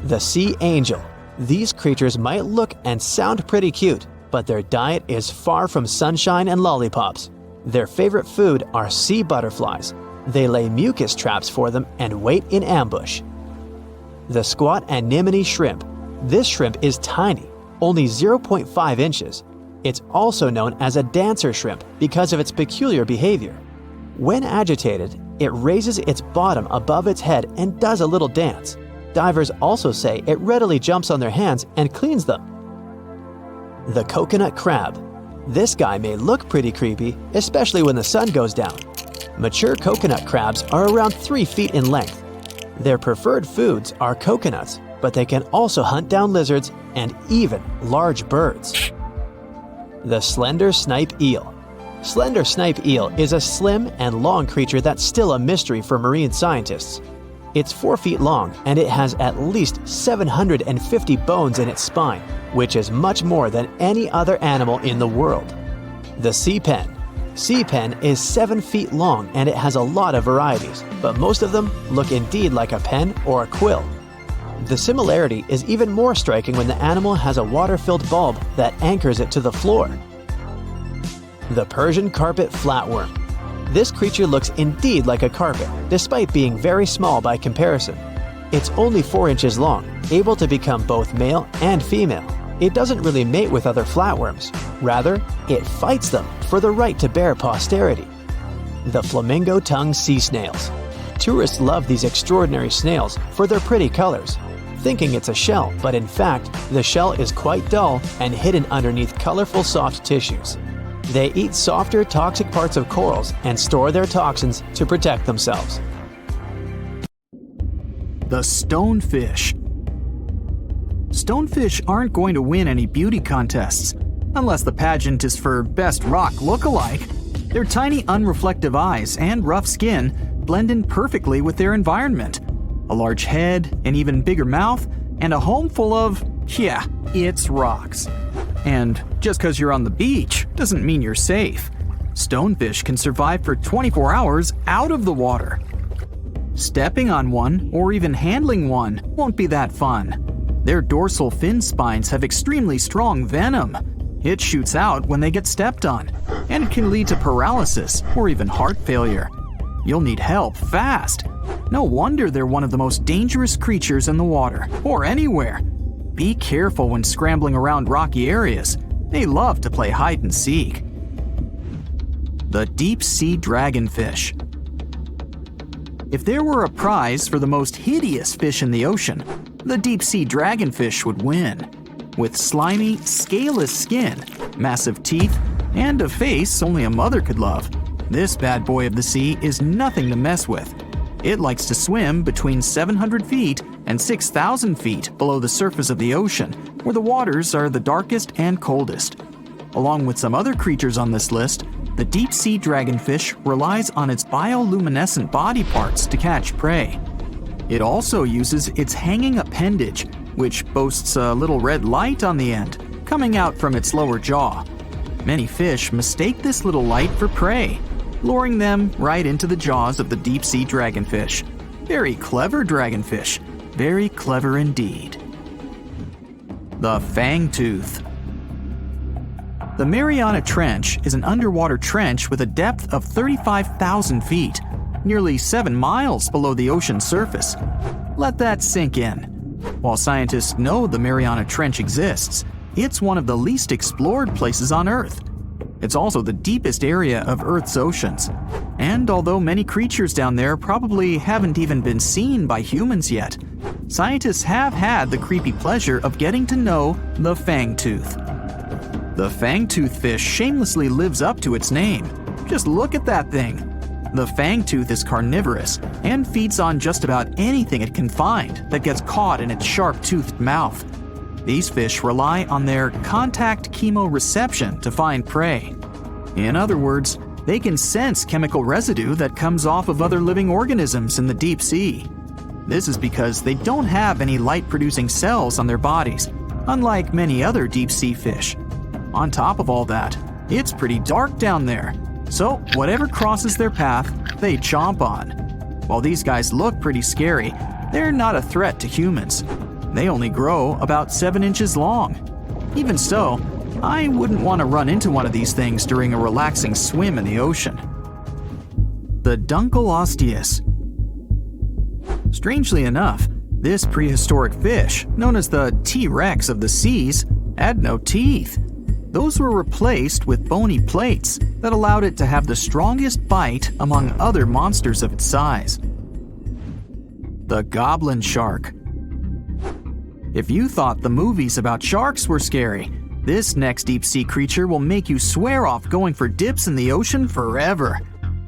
The sea angel. These creatures might look and sound pretty cute, but their diet is far from sunshine and lollipops. Their favorite food are sea butterflies. They lay mucus traps for them and wait in ambush. The squat anemone shrimp. This shrimp is tiny, only 0.5 inches. It's also known as a dancer shrimp because of its peculiar behavior. When agitated, it raises its bottom above its head and does a little dance. Divers also say it readily jumps on their hands and cleans them. The coconut crab. This guy may look pretty creepy, especially when the sun goes down. Mature coconut crabs are around 3 feet in length. Their preferred foods are coconuts, but they can also hunt down lizards and even large birds. The slender snipe eel. Slender snipe eel is a slim and long creature that's still a mystery for marine scientists. It's 4 feet long and it has at least 750 bones in its spine, which is much more than any other animal in the world. The sea pen. Sea pen is 7 feet long and it has a lot of varieties, but most of them look indeed like a pen or a quill. The similarity is even more striking when the animal has a water-filled bulb that anchors it to the floor. The Persian carpet flatworm. This creature looks indeed like a carpet, despite being very small by comparison. It's only 4 inches long, able to become both male and female. It doesn't really mate with other flatworms. Rather, it fights them for the right to bear posterity. The flamingo-tongued sea snails. Tourists love these extraordinary snails for their pretty colors, thinking it's a shell, but in fact, the shell is quite dull and hidden underneath colorful soft tissues. They eat softer, toxic parts of corals and store their toxins to protect themselves. The stonefish. Stonefish aren't going to win any beauty contests, unless the pageant is for best rock look-alike. Their tiny unreflective eyes and rough skin blend in perfectly with their environment. A large head, an even bigger mouth, and a home full of, yeah, it's rocks. And just because you're on the beach doesn't mean you're safe. Stonefish can survive for 24 hours out of the water. Stepping on one or even handling one won't be that fun. Their dorsal fin spines have extremely strong venom. It shoots out when they get stepped on, and can lead to paralysis or even heart failure. You'll need help fast. No wonder they're one of the most dangerous creatures in the water, or anywhere. Be careful when scrambling around rocky areas. They love to play hide and seek. The deep sea dragonfish. If there were a prize for the most hideous fish in the ocean, the deep sea dragonfish would win. With slimy, scaleless skin, massive teeth, and a face only a mother could love, this bad boy of the sea is nothing to mess with. It likes to swim between 700 feet and 6,000 feet below the surface of the ocean, where the waters are the darkest and coldest. Along with some other creatures on this list, the deep sea dragonfish relies on its bioluminescent body parts to catch prey. It also uses its hanging appendage, which boasts a little red light on the end, coming out from its lower jaw. Many fish mistake this little light for prey, luring them right into the jaws of the deep sea dragonfish. Very clever dragonfish, very clever indeed. The fangtooth. The Mariana Trench is an underwater trench with a depth of 35,000 feet, nearly 7 miles below the ocean's surface. Let that sink in. While scientists know the Mariana Trench exists, it's one of the least explored places on Earth. It's also the deepest area of Earth's oceans. And although many creatures down there probably haven't even been seen by humans yet, scientists have had the creepy pleasure of getting to know the fangtooth. The fangtooth fish shamelessly lives up to its name. Just look at that thing. The fangtooth is carnivorous and feeds on just about anything it can find that gets caught in its sharp-toothed mouth. These fish rely on their contact chemoreception to find prey. In other words, they can sense chemical residue that comes off of other living organisms in the deep sea. This is because they don't have any light-producing cells on their bodies, unlike many other deep-sea fish. On top of all that, it's pretty dark down there, so whatever crosses their path, they chomp on. While these guys look pretty scary, they're not a threat to humans. They only grow about 7 inches long. Even so, I wouldn't want to run into one of these things during a relaxing swim in the ocean. The Dunkleosteus. Strangely enough, this prehistoric fish, known as the T-Rex of the seas, had no teeth. Those were replaced with bony plates that allowed it to have the strongest bite among other monsters of its size. The goblin shark. If you thought the movies about sharks were scary, this next deep-sea creature will make you swear off going for dips in the ocean forever.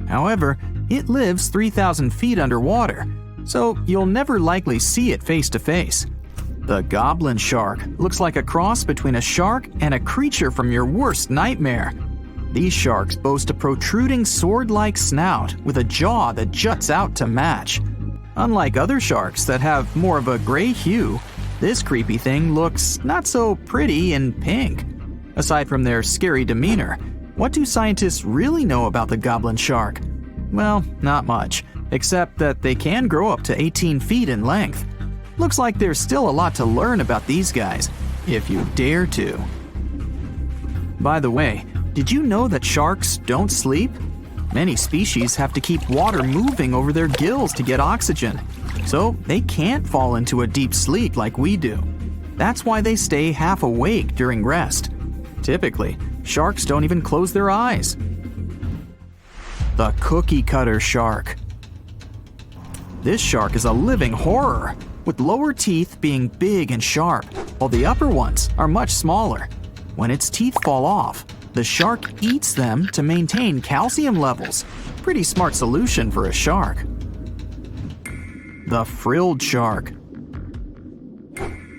However, it lives 3,000 feet underwater, so you'll never likely see it face to face. The goblin shark looks like a cross between a shark and a creature from your worst nightmare. These sharks boast a protruding sword-like snout with a jaw that juts out to match. Unlike other sharks that have more of a gray hue, this creepy thing looks not so pretty and pink. Aside from their scary demeanor, what do scientists really know about the goblin shark? Well, not much, except that they can grow up to 18 feet in length. Looks like there's still a lot to learn about these guys, if you dare to. By the way, did you know that sharks don't sleep? Many species have to keep water moving over their gills to get oxygen, so they can't fall into a deep sleep like we do. That's why they stay half awake during rest. Typically, sharks don't even close their eyes. The cookie cutter shark. This shark is a living horror, with lower teeth being big and sharp, while the upper ones are much smaller. When its teeth fall off, The shark eats them to maintain calcium levels. Pretty smart solution for a shark. The frilled shark.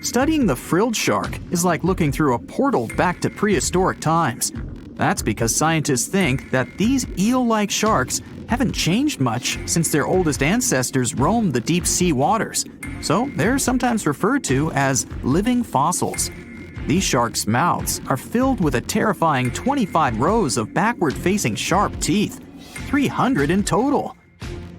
Studying the frilled shark is like looking through a portal back to prehistoric times. That's because scientists think that these eel-like sharks haven't changed much since their oldest ancestors roamed the deep sea waters, so they're sometimes referred to as living fossils. These sharks' mouths are filled with a terrifying 25 rows of backward-facing sharp teeth, 300 in total.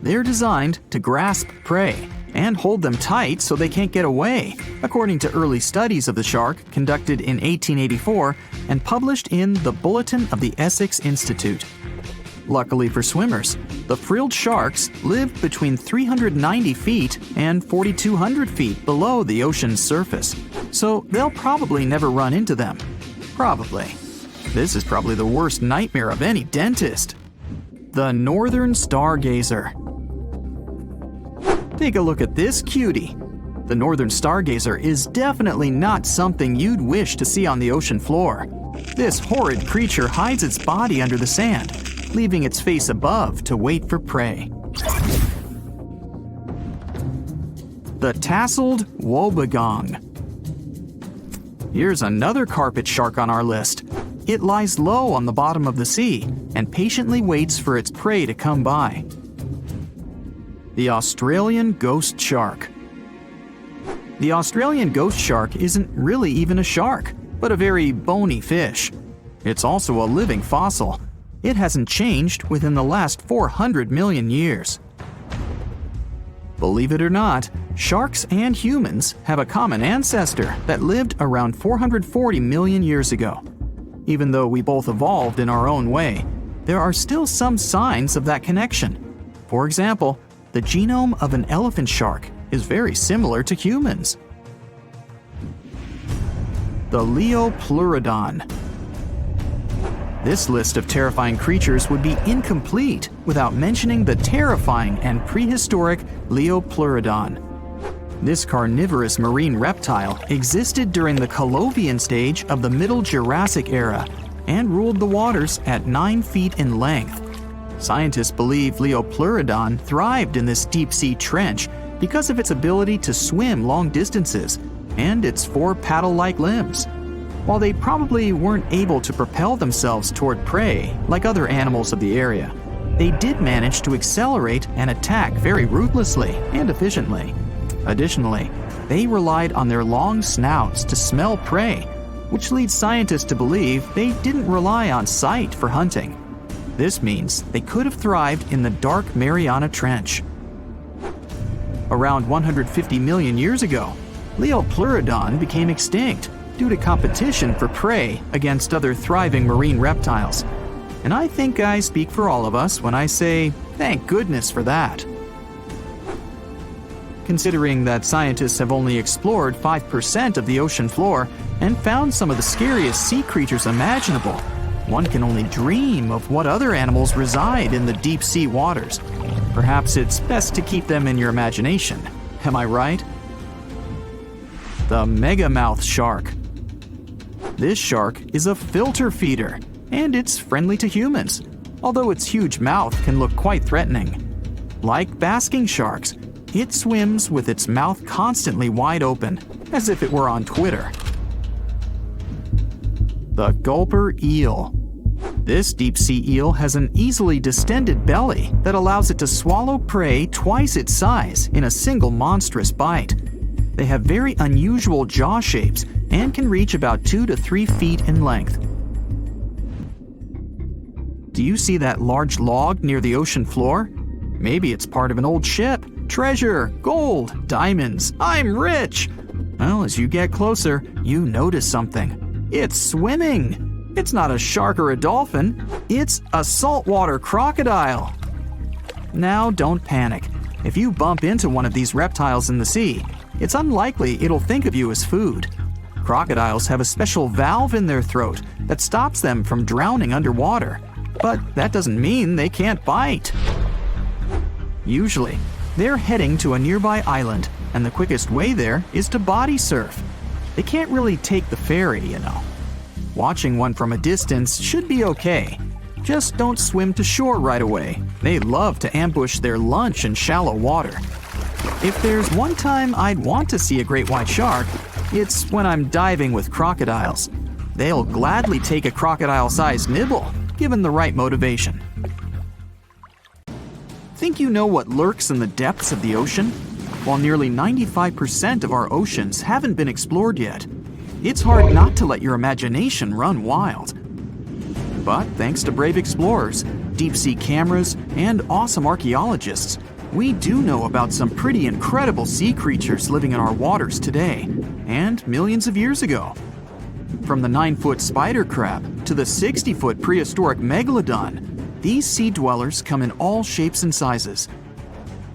They're designed to grasp prey and hold them tight so they can't get away, according to early studies of the shark conducted in 1884 and published in the Bulletin of the Essex Institute. Luckily for swimmers, the frilled sharks live between 390 feet and 4,200 feet below the ocean's surface, so they'll probably never run into them. Probably. This is probably the worst nightmare of any dentist. The northern stargazer. Take a look at this cutie. The northern stargazer is definitely not something you'd wish to see on the ocean floor. This horrid creature hides its body under the sand, leaving its face above to wait for prey. The tasseled wobbegong. Here's another carpet shark on our list. It lies low on the bottom of the sea and patiently waits for its prey to come by. The Australian ghost shark. The Australian ghost shark isn't really even a shark, but a very bony fish. It's also a living fossil. It hasn't changed within the last 400 million years. Believe it or not, sharks and humans have a common ancestor that lived around 440 million years ago. Even though we both evolved in our own way, there are still some signs of that connection. For example, the genome of an elephant shark is very similar to humans. The Leopleurodon. This list of terrifying creatures would be incomplete without mentioning the terrifying and prehistoric Leopleurodon. This carnivorous marine reptile existed during the Colovian stage of the Middle Jurassic era and ruled the waters at 9 feet in length. Scientists believe Leopleurodon thrived in this deep-sea trench because of its ability to swim long distances and its 4 paddle-like limbs. While they probably weren't able to propel themselves toward prey like other animals of the area, they did manage to accelerate and attack very ruthlessly and efficiently. Additionally, they relied on their long snouts to smell prey, which leads scientists to believe they didn't rely on sight for hunting. This means they could have thrived in the dark Mariana Trench. Around 150 million years ago, Leopleurodon became extinct due to competition for prey against other thriving marine reptiles. And I think I speak for all of us when I say, thank goodness for that. Considering that scientists have only explored 5% of the ocean floor and found some of the scariest sea creatures imaginable, one can only dream of what other animals reside in the deep sea waters. Perhaps it's best to keep them in your imagination. Am I right? The megamouth shark. This shark is a filter feeder, and it's friendly to humans, although its huge mouth can look quite threatening. Like basking sharks, it swims with its mouth constantly wide open, as if it were on Twitter. The gulper eel. This deep-sea eel has an easily distended belly that allows it to swallow prey twice its size in a single monstrous bite. They have very unusual jaw shapes and can reach about 2 to 3 feet in length. Do you see that large log near the ocean floor? Maybe it's part of an old ship. Treasure, gold, diamonds, I'm rich! Well, as you get closer, you notice something. It's swimming! It's not a shark or a dolphin, it's a saltwater crocodile! Now don't panic. If you bump into one of these reptiles in the sea, it's unlikely it'll think of you as food. Crocodiles have a special valve in their throat that stops them from drowning underwater, but that doesn't mean they can't bite. Usually, they're heading to a nearby island, and the quickest way there is to body surf. They can't really take the ferry, you know. Watching one from a distance should be okay. Just don't swim to shore right away. They love to ambush their lunch in shallow water. If there's one time I'd want to see a great white shark, it's when I'm diving with crocodiles. They'll gladly take a crocodile-sized nibble, given the right motivation. Think you know what lurks in the depths of the ocean? While nearly 95% of our oceans haven't been explored yet, it's hard not to let your imagination run wild. But thanks to brave explorers, deep-sea cameras, and awesome archaeologists, we do know about some pretty incredible sea creatures living in our waters today, and millions of years ago. From the 9-foot spider crab to the 60-foot prehistoric megalodon, these sea dwellers come in all shapes and sizes.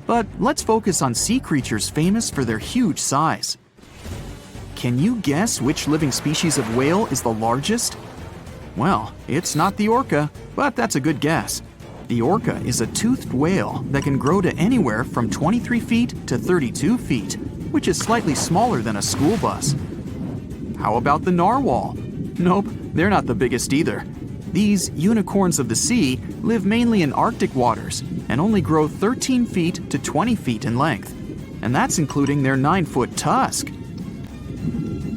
But let's focus on sea creatures famous for their huge size. Can you guess which living species of whale is the largest? Well, it's not the orca, but that's a good guess. The orca is a toothed whale that can grow to anywhere from 23 feet to 32 feet, which is slightly smaller than a school bus. How about the narwhal? Nope, they're not the biggest either. These unicorns of the sea live mainly in Arctic waters and only grow 13 feet to 20 feet in length, and that's including their 9-foot tusk.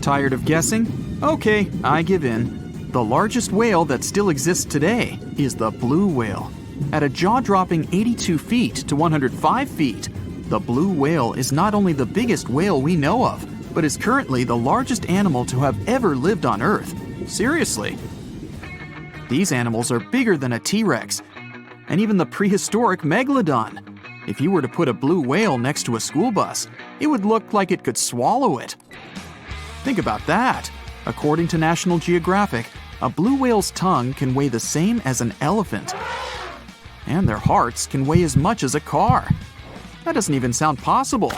Tired of guessing? Okay, I give in. The largest whale that still exists today is the blue whale. At a jaw-dropping 82 feet to 105 feet, the blue whale is not only the biggest whale we know of, but is currently the largest animal to have ever lived on Earth. Seriously. These animals are bigger than a T-Rex, and even the prehistoric megalodon. If you were to put a blue whale next to a school bus, it would look like it could swallow it. Think about that. According to National Geographic, a blue whale's tongue can weigh the same as an elephant. And their hearts can weigh as much as a car. That doesn't even sound possible.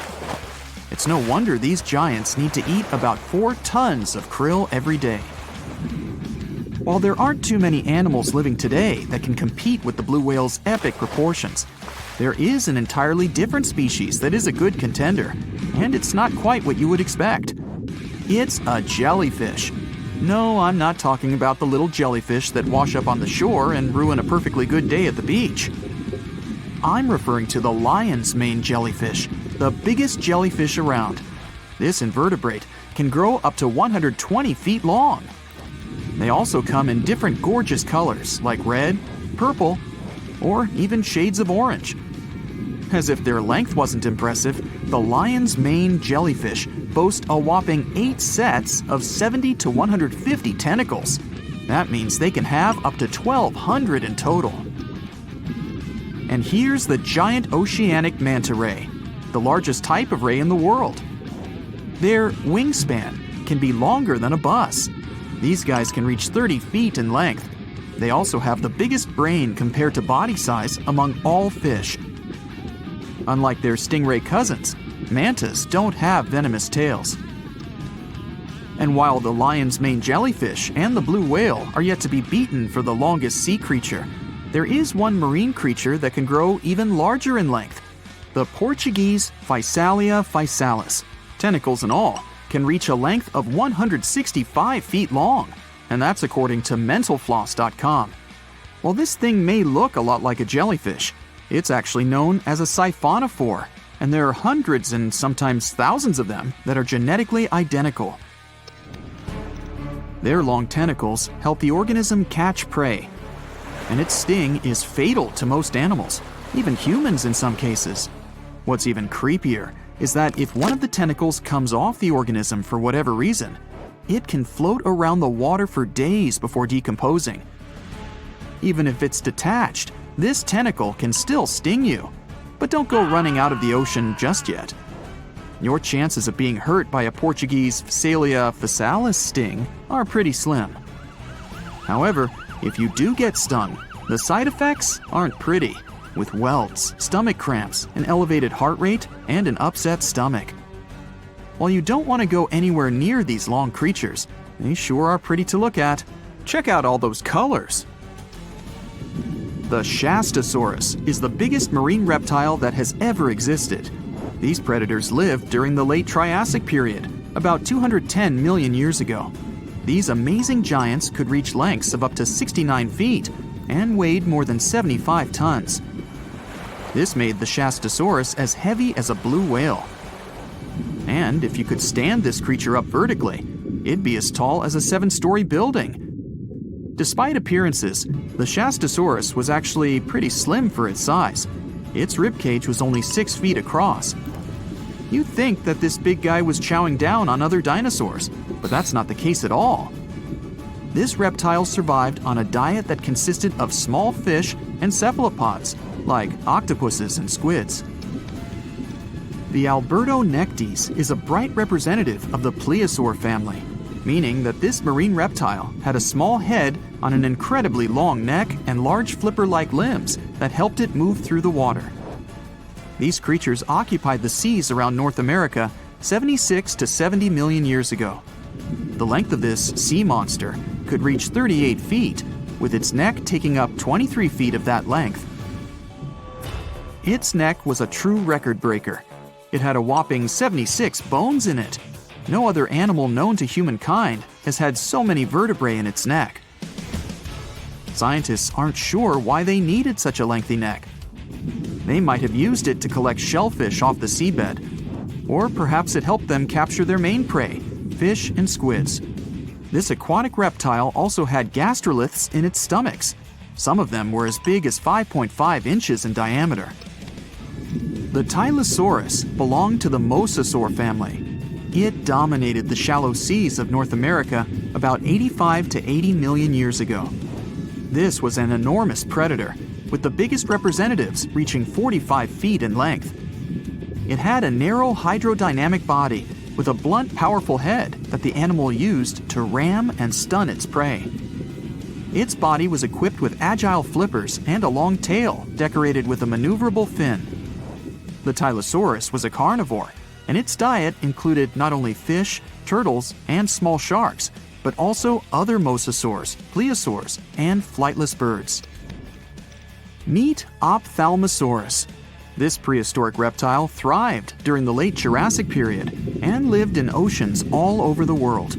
It's no wonder these giants need to eat about 4 tons of krill every day. While there aren't too many animals living today that can compete with the blue whale's epic proportions, there is an entirely different species that is a good contender, and it's not quite what you would expect. It's a jellyfish. No, I'm not talking about the little jellyfish that wash up on the shore and ruin a perfectly good day at the beach. I'm referring to the lion's mane jellyfish, the biggest jellyfish around. This invertebrate can grow up to 120 feet long. They also come in different gorgeous colors like red, purple, or even shades of orange. As if their length wasn't impressive, the lion's mane jellyfish boast a whopping 8 sets of 70 to 150 tentacles. That means they can have up to 1,200 in total. And here's the giant oceanic manta ray, the largest type of ray in the world. Their wingspan can be longer than a bus. These guys can reach 30 feet in length. They also have the biggest brain compared to body size among all fish. Unlike their stingray cousins, mantas don't have venomous tails. And while the lion's mane jellyfish and the blue whale are yet to be beaten for the longest sea creature, there is one marine creature that can grow even larger in length. The Portuguese Physalia physalis, tentacles and all, can reach a length of 165 feet long, and that's according to mentalfloss.com. While this thing may look a lot like a jellyfish, it's actually known as a siphonophore, and there are hundreds and sometimes thousands of them that are genetically identical. Their long tentacles help the organism catch prey, and its sting is fatal to most animals, even humans in some cases. What's even creepier is that if one of the tentacles comes off the organism for whatever reason, it can float around the water for days before decomposing. Even if it's detached, this tentacle can still sting you. But don't go running out of the ocean just yet. Your chances of being hurt by a Portuguese Physalia physalis sting are pretty slim. However, if you do get stung, the side effects aren't pretty, with welts, stomach cramps, an elevated heart rate, and an upset stomach. While you don't want to go anywhere near these long creatures, they sure are pretty to look at. Check out all those colors. The Shastasaurus is the biggest marine reptile that has ever existed. These predators lived during the late Triassic period, about 210 million years ago. These amazing giants could reach lengths of up to 69 feet and weighed more than 75 tons. This made the Shastosaurus as heavy as a blue whale. And if you could stand this creature up vertically, it'd be as tall as a 7-story building. Despite appearances, the Shastosaurus was actually pretty slim for its size. Its ribcage was only 6 feet across. You'd think that this big guy was chowing down on other dinosaurs, but that's not the case at all. This reptile survived on a diet that consisted of small fish and cephalopods, like octopuses and squids. The Albertonectes is a bright representative of the plesiosaur family, meaning that this marine reptile had a small head on an incredibly long neck and large flipper-like limbs that helped it move through the water. These creatures occupied the seas around North America 76 to 70 million years ago. The length of this sea monster could reach 38 feet, with its neck taking up 23 feet of that length. Its neck was a true record breaker. It had a whopping 76 bones in it. No other animal known to humankind has had so many vertebrae in its neck. Scientists aren't sure why they needed such a lengthy neck. They might have used it to collect shellfish off the seabed, or perhaps it helped them capture their main prey, fish and squids. This aquatic reptile also had gastroliths in its stomachs. Some of them were as big as 5.5 inches in diameter. The Tylosaurus belonged to the mosasaur family. It dominated the shallow seas of North America about 85 to 80 million years ago. This was an enormous predator, with the biggest representatives reaching 45 feet in length. It had a narrow hydrodynamic body with a blunt, powerful head that the animal used to ram and stun its prey. Its body was equipped with agile flippers and a long tail decorated with a maneuverable fin. The Tylosaurus was a carnivore, and its diet included not only fish, turtles, and small sharks, but also other mosasaurs, plesiosaurs, and flightless birds. Meet Ophthalmosaurus. This prehistoric reptile thrived during the late Jurassic period and lived in oceans all over the world.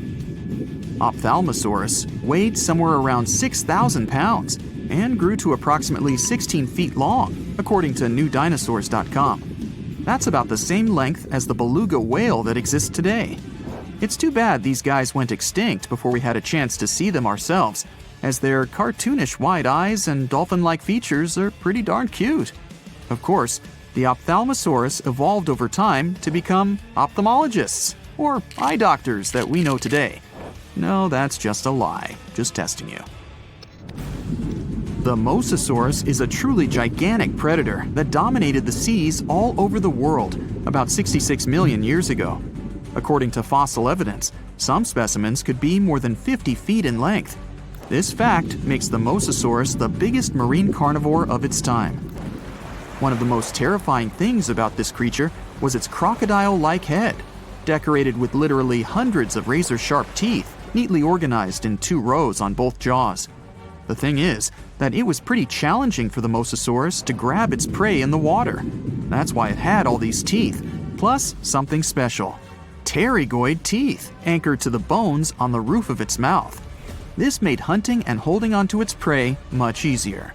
Ophthalmosaurus weighed somewhere around 6,000 pounds and grew to approximately 16 feet long, according to newdinosaurs.com. That's about the same length as the beluga whale that exists today. It's too bad these guys went extinct before we had a chance to see them ourselves, as their cartoonish wide eyes and dolphin-like features are pretty darn cute. Of course, the Ophthalmosaurus evolved over time to become ophthalmologists, or eye doctors that we know today. No, that's just a lie. Just testing you. The Mosasaurus is a truly gigantic predator that dominated the seas all over the world about 66 million years ago. According to fossil evidence, some specimens could be more than 50 feet in length. This fact makes the Mosasaurus the biggest marine carnivore of its time. One of the most terrifying things about this creature was its crocodile-like head, decorated with literally hundreds of razor-sharp teeth, neatly organized in 2 rows on both jaws. The thing is that it was pretty challenging for the Mosasaurus to grab its prey in the water. That's why it had all these teeth, plus something special: pterygoid teeth anchored to the bones on the roof of its mouth. This made hunting and holding onto its prey much easier.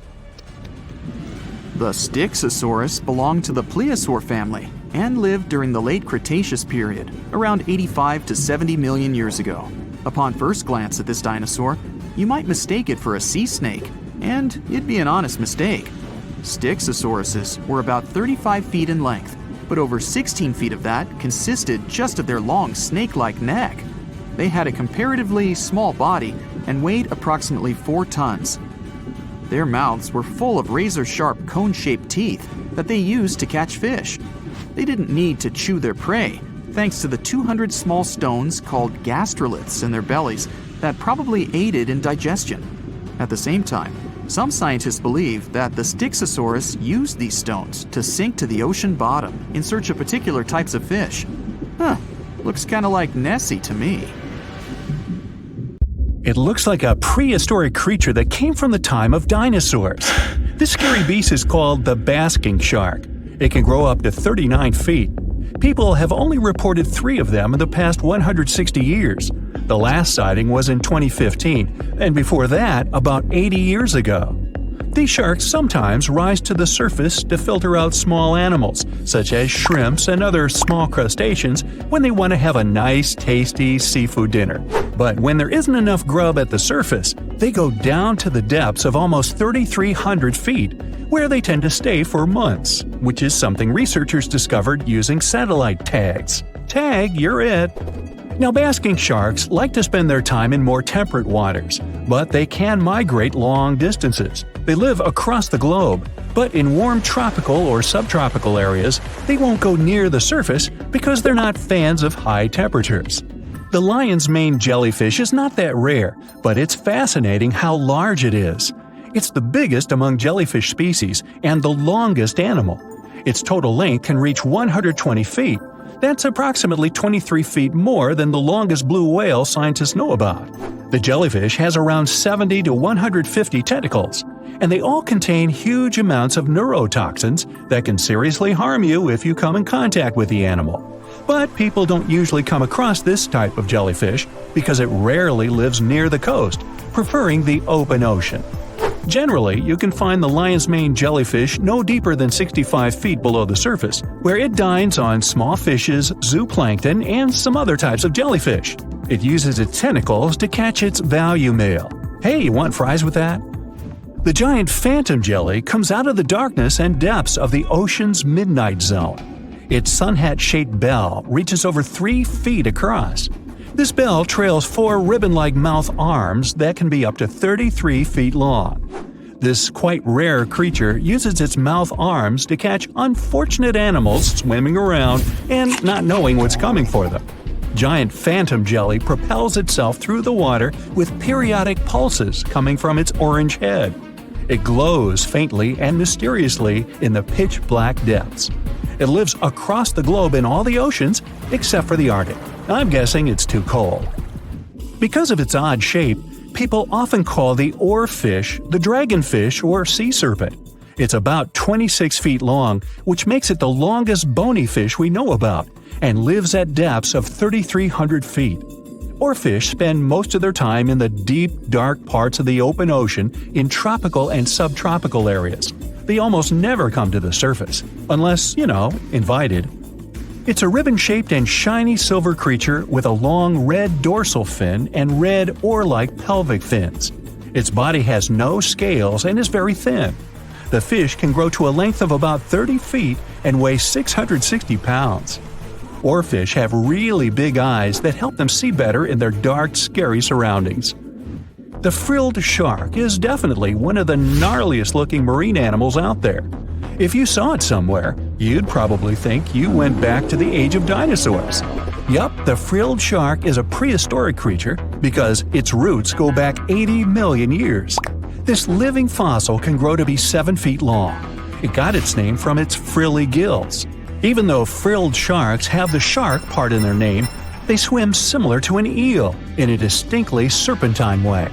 The Styxosaurus belonged to the plesiosaur family and lived during the late Cretaceous period, around 85 to 70 million years ago. Upon first glance at this dinosaur, you might mistake it for a sea snake, and it'd be an honest mistake. Styxosauruses were about 35 feet in length, but over 16 feet of that consisted just of their long snake-like neck. They had a comparatively small body and weighed approximately 4 tons. Their mouths were full of razor-sharp cone-shaped teeth that they used to catch fish. They didn't need to chew their prey, thanks to the 200 small stones called gastroliths in their bellies that probably aided in digestion. At the same time, some scientists believe that the Styxosaurus used these stones to sink to the ocean bottom in search of particular types of fish. Looks kind of like Nessie to me. It looks like a prehistoric creature that came from the time of dinosaurs. This scary beast is called the basking shark. It can grow up to 39 feet. People have only reported 3 of them in the past 160 years. The last sighting was in 2015, and before that, about 80 years ago. These sharks sometimes rise to the surface to filter out small animals, such as shrimps and other small crustaceans, when they want to have a nice, tasty seafood dinner. But when there isn't enough grub at the surface, they go down to the depths of almost 3,300 feet, where they tend to stay for months, which is something researchers discovered using satellite tags. Tag, you're it! Now, basking sharks like to spend their time in more temperate waters, but they can migrate long distances. They live across the globe, but in warm tropical or subtropical areas, they won't go near the surface because they're not fans of high temperatures. The lion's mane jellyfish is not that rare, but it's fascinating how large it is. It's the biggest among jellyfish species and the longest animal. Its total length can reach 120 feet. That's approximately 23 feet more than the longest blue whale scientists know about. The jellyfish has around 70 to 150 tentacles, and they all contain huge amounts of neurotoxins that can seriously harm you if you come in contact with the animal. But people don't usually come across this type of jellyfish because it rarely lives near the coast, preferring the open ocean. Generally, you can find the lion's mane jellyfish no deeper than 65 feet below the surface, where it dines on small fishes, zooplankton, and some other types of jellyfish. It uses its tentacles to catch its value male. Hey, you want fries with that? The giant phantom jelly comes out of the darkness and depths of the ocean's midnight zone. Its sun hat-shaped bell reaches over 3 feet across. This bell trails 4 ribbon-like mouth arms that can be up to 33 feet long. This quite rare creature uses its mouth arms to catch unfortunate animals swimming around and not knowing what's coming for them. Giant phantom jelly propels itself through the water with periodic pulses coming from its orange head. It glows faintly and mysteriously in the pitch-black depths. It lives across the globe in all the oceans except for the Arctic. I'm guessing it's too cold. Because of its odd shape, people often call the oarfish the dragonfish or sea serpent. It's about 26 feet long, which makes it the longest bony fish we know about, and lives at depths of 3,300 feet. Oarfish spend most of their time in the deep, dark parts of the open ocean in tropical and subtropical areas. They almost never come to the surface, unless, invited. It's a ribbon-shaped and shiny silver creature with a long red dorsal fin and red oar-like pelvic fins. Its body has no scales and is very thin. The fish can grow to a length of about 30 feet and weigh 660 pounds. Oarfish have really big eyes that help them see better in their dark, scary surroundings. The frilled shark is definitely one of the gnarliest-looking marine animals out there. If you saw it somewhere, you'd probably think you went back to the age of dinosaurs. Yup, the frilled shark is a prehistoric creature because its roots go back 80 million years. This living fossil can grow to be 7 feet long. It got its name from its frilly gills. Even though frilled sharks have the shark part in their name, they swim similar to an eel in a distinctly serpentine way.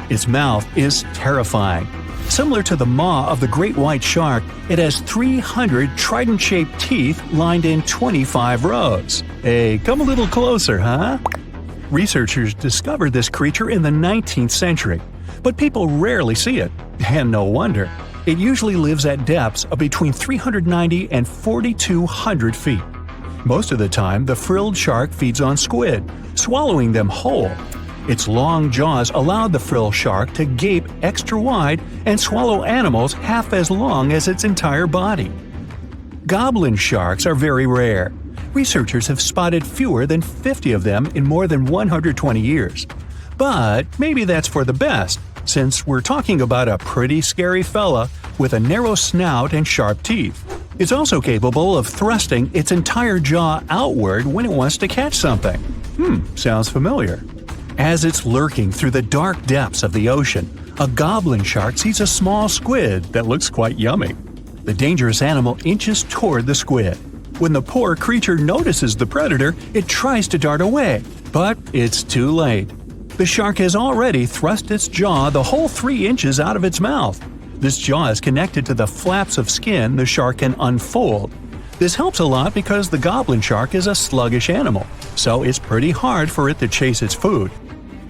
Its mouth is terrifying. Similar to the maw of the great white shark, it has 300 trident-shaped teeth lined in 25 rows. Hey, come a little closer, huh? Researchers discovered this creature in the 19th century, but people rarely see it, and no wonder. It usually lives at depths of between 390 and 4,200 feet. Most of the time, the frilled shark feeds on squid, swallowing them whole. Its long jaws allowed the frilled shark to gape extra wide and swallow animals half as long as its entire body. Goblin sharks are very rare. Researchers have spotted fewer than 50 of them in more than 120 years. But maybe that's for the best, since we're talking about a pretty scary fella with a narrow snout and sharp teeth. It's also capable of thrusting its entire jaw outward when it wants to catch something. Sounds familiar. As it's lurking through the dark depths of the ocean, a goblin shark sees a small squid that looks quite yummy. The dangerous animal inches toward the squid. When the poor creature notices the predator, it tries to dart away, but it's too late. The shark has already thrust its jaw the whole 3 inches out of its mouth. This jaw is connected to the flaps of skin the shark can unfold. This helps a lot because the goblin shark is a sluggish animal, so it's pretty hard for it to chase its food.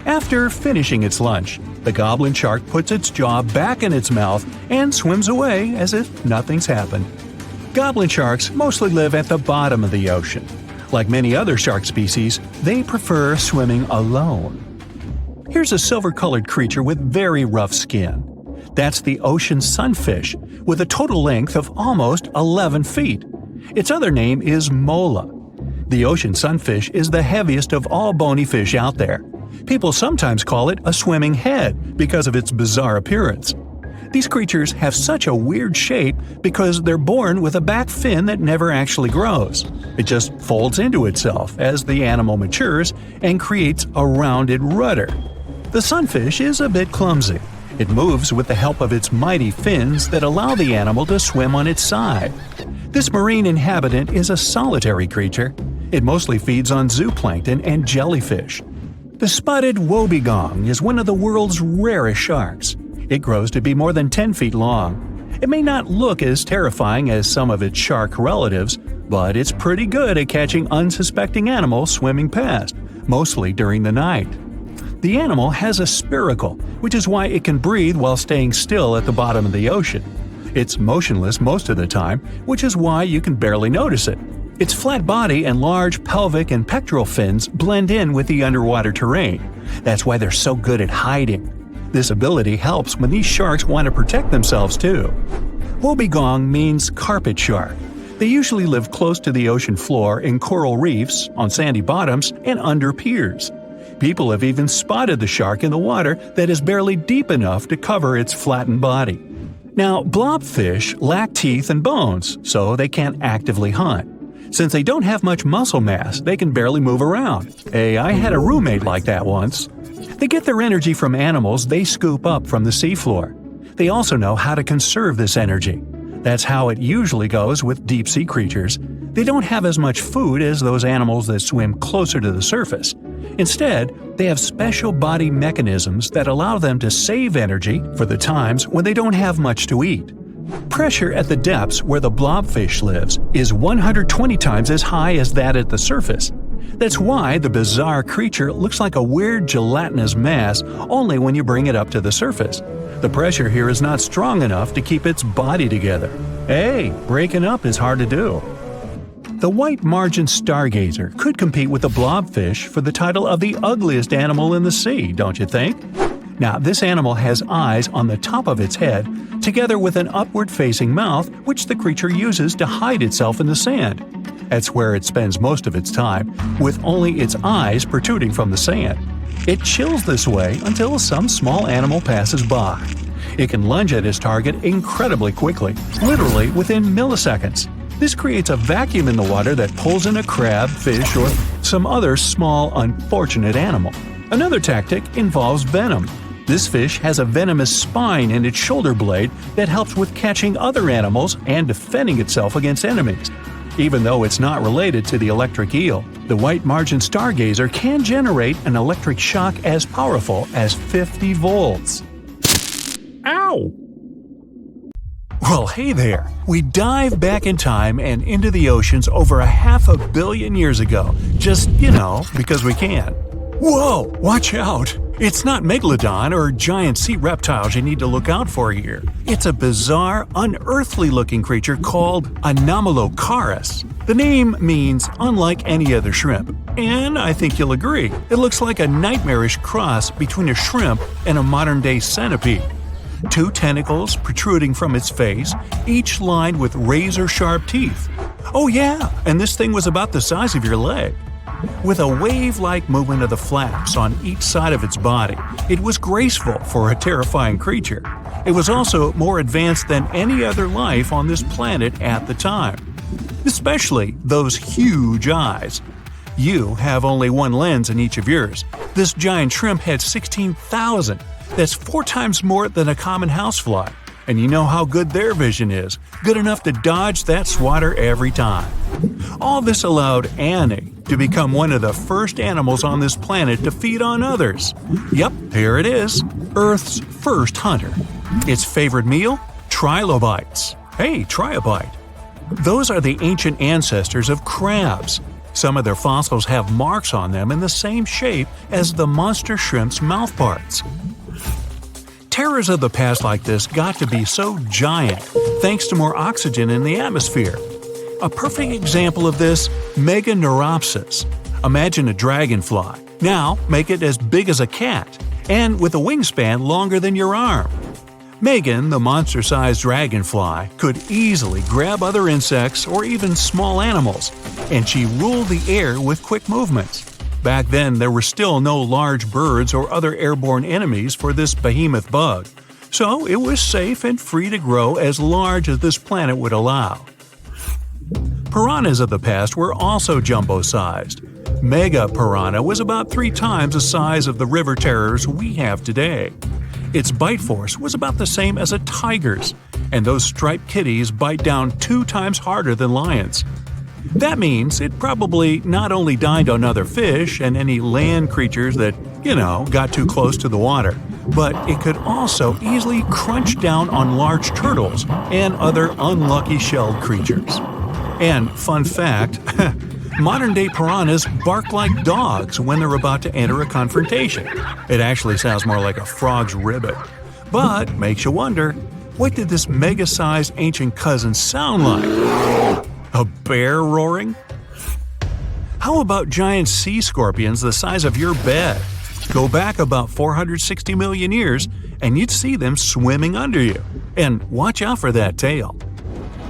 After finishing its lunch, the goblin shark puts its jaw back in its mouth and swims away as if nothing's happened. Goblin sharks mostly live at the bottom of the ocean. Like many other shark species, they prefer swimming alone. Here's a silver-colored creature with very rough skin. That's the ocean sunfish, with a total length of almost 11 feet. Its other name is mola. The ocean sunfish is the heaviest of all bony fish out there. People sometimes call it a swimming head because of its bizarre appearance. These creatures have such a weird shape because they're born with a back fin that never actually grows. It just folds into itself as the animal matures and creates a rounded rudder. The sunfish is a bit clumsy. It moves with the help of its mighty fins that allow the animal to swim on its side. This marine inhabitant is a solitary creature. It mostly feeds on zooplankton and jellyfish. The spotted wobbegong is one of the world's rarest sharks. It grows to be more than 10 feet long. It may not look as terrifying as some of its shark relatives, but it's pretty good at catching unsuspecting animals swimming past, mostly during the night. The animal has a spiracle, which is why it can breathe while staying still at the bottom of the ocean. It's motionless most of the time, which is why you can barely notice it. Its flat body and large pelvic and pectoral fins blend in with the underwater terrain. That's why they're so good at hiding. This ability helps when these sharks want to protect themselves too. Wobbegong means carpet shark. They usually live close to the ocean floor in coral reefs, on sandy bottoms, and under piers. People have even spotted the shark in the water that is barely deep enough to cover its flattened body. Now, blobfish lack teeth and bones, so they can't actively hunt. Since they don't have much muscle mass, they can barely move around. Hey, I had a roommate like that once. They get their energy from animals they scoop up from the seafloor. They also know how to conserve this energy. That's how it usually goes with deep-sea creatures. They don't have as much food as those animals that swim closer to the surface. Instead, they have special body mechanisms that allow them to save energy for the times when they don't have much to eat. Pressure at the depths where the blobfish lives is 120 times as high as that at the surface. That's why the bizarre creature looks like a weird gelatinous mass only when you bring it up to the surface. The pressure here is not strong enough to keep its body together. Hey, breaking up is hard to do. The white margin stargazer could compete with the blobfish for the title of the ugliest animal in the sea, don't you think? Now, this animal has eyes on the top of its head, together with an upward-facing mouth which the creature uses to hide itself in the sand. That's where it spends most of its time, with only its eyes protruding from the sand. It chills this way until some small animal passes by. It can lunge at its target incredibly quickly, literally within milliseconds. This creates a vacuum in the water that pulls in a crab, fish, or some other small, unfortunate animal. Another tactic involves venom. This fish has a venomous spine in its shoulder blade that helps with catching other animals and defending itself against enemies. Even though it's not related to the electric eel, the white margin stargazer can generate an electric shock as powerful as 50 volts. Ow! Well, hey there! We dive back in time and into the oceans over 500 million years ago, just, because we can. Whoa! Watch out! It's not megalodon or giant sea reptiles you need to look out for here. It's a bizarre, unearthly-looking creature called Anomalocaris. The name means unlike any other shrimp, and I think you'll agree, it looks like a nightmarish cross between a shrimp and a modern-day centipede. 2 tentacles protruding from its face, each lined with razor-sharp teeth. Oh yeah, and this thing was about the size of your leg. With a wave-like movement of the flaps on each side of its body, it was graceful for a terrifying creature. It was also more advanced than any other life on this planet at the time. Especially those huge eyes. You have only one lens in each of yours. This giant shrimp had 16,000. That's 4 times more than a common housefly. And you know how good their vision is. Good enough to dodge that swatter every time. All this allowed Annie to become one of the first animals on this planet to feed on others. Yep, here it is. Earth's first hunter. Its favorite meal? Trilobites. Hey, try a bite. Those are the ancient ancestors of crabs. Some of their fossils have marks on them in the same shape as the monster shrimp's mouthparts. Terrors of the past like this got to be so giant thanks to more oxygen in the atmosphere. A perfect example of this, Meganeuropsis. Imagine a dragonfly. Now make it as big as a cat, and with a wingspan longer than your arm. Megan, the monster-sized dragonfly, could easily grab other insects or even small animals, and she ruled the air with quick movements. Back then, there were still no large birds or other airborne enemies for this behemoth bug, so it was safe and free to grow as large as this planet would allow. Piranhas of the past were also jumbo-sized. Mega piranha was about 3 times the size of the river terrors we have today. Its bite force was about the same as a tiger's, and those striped kitties bite down 2 times harder than lions. That means it probably not only dined on other fish and any land creatures that, got too close to the water, but it could also easily crunch down on large turtles and other unlucky shelled creatures. And fun fact, modern-day piranhas bark like dogs when they're about to enter a confrontation. It actually sounds more like a frog's ribbit. But makes you wonder, what did this mega-sized ancient cousin sound like? A bear roaring? How about giant sea scorpions the size of your bed? Go back about 460 million years, and you'd see them swimming under you. And watch out for that tail.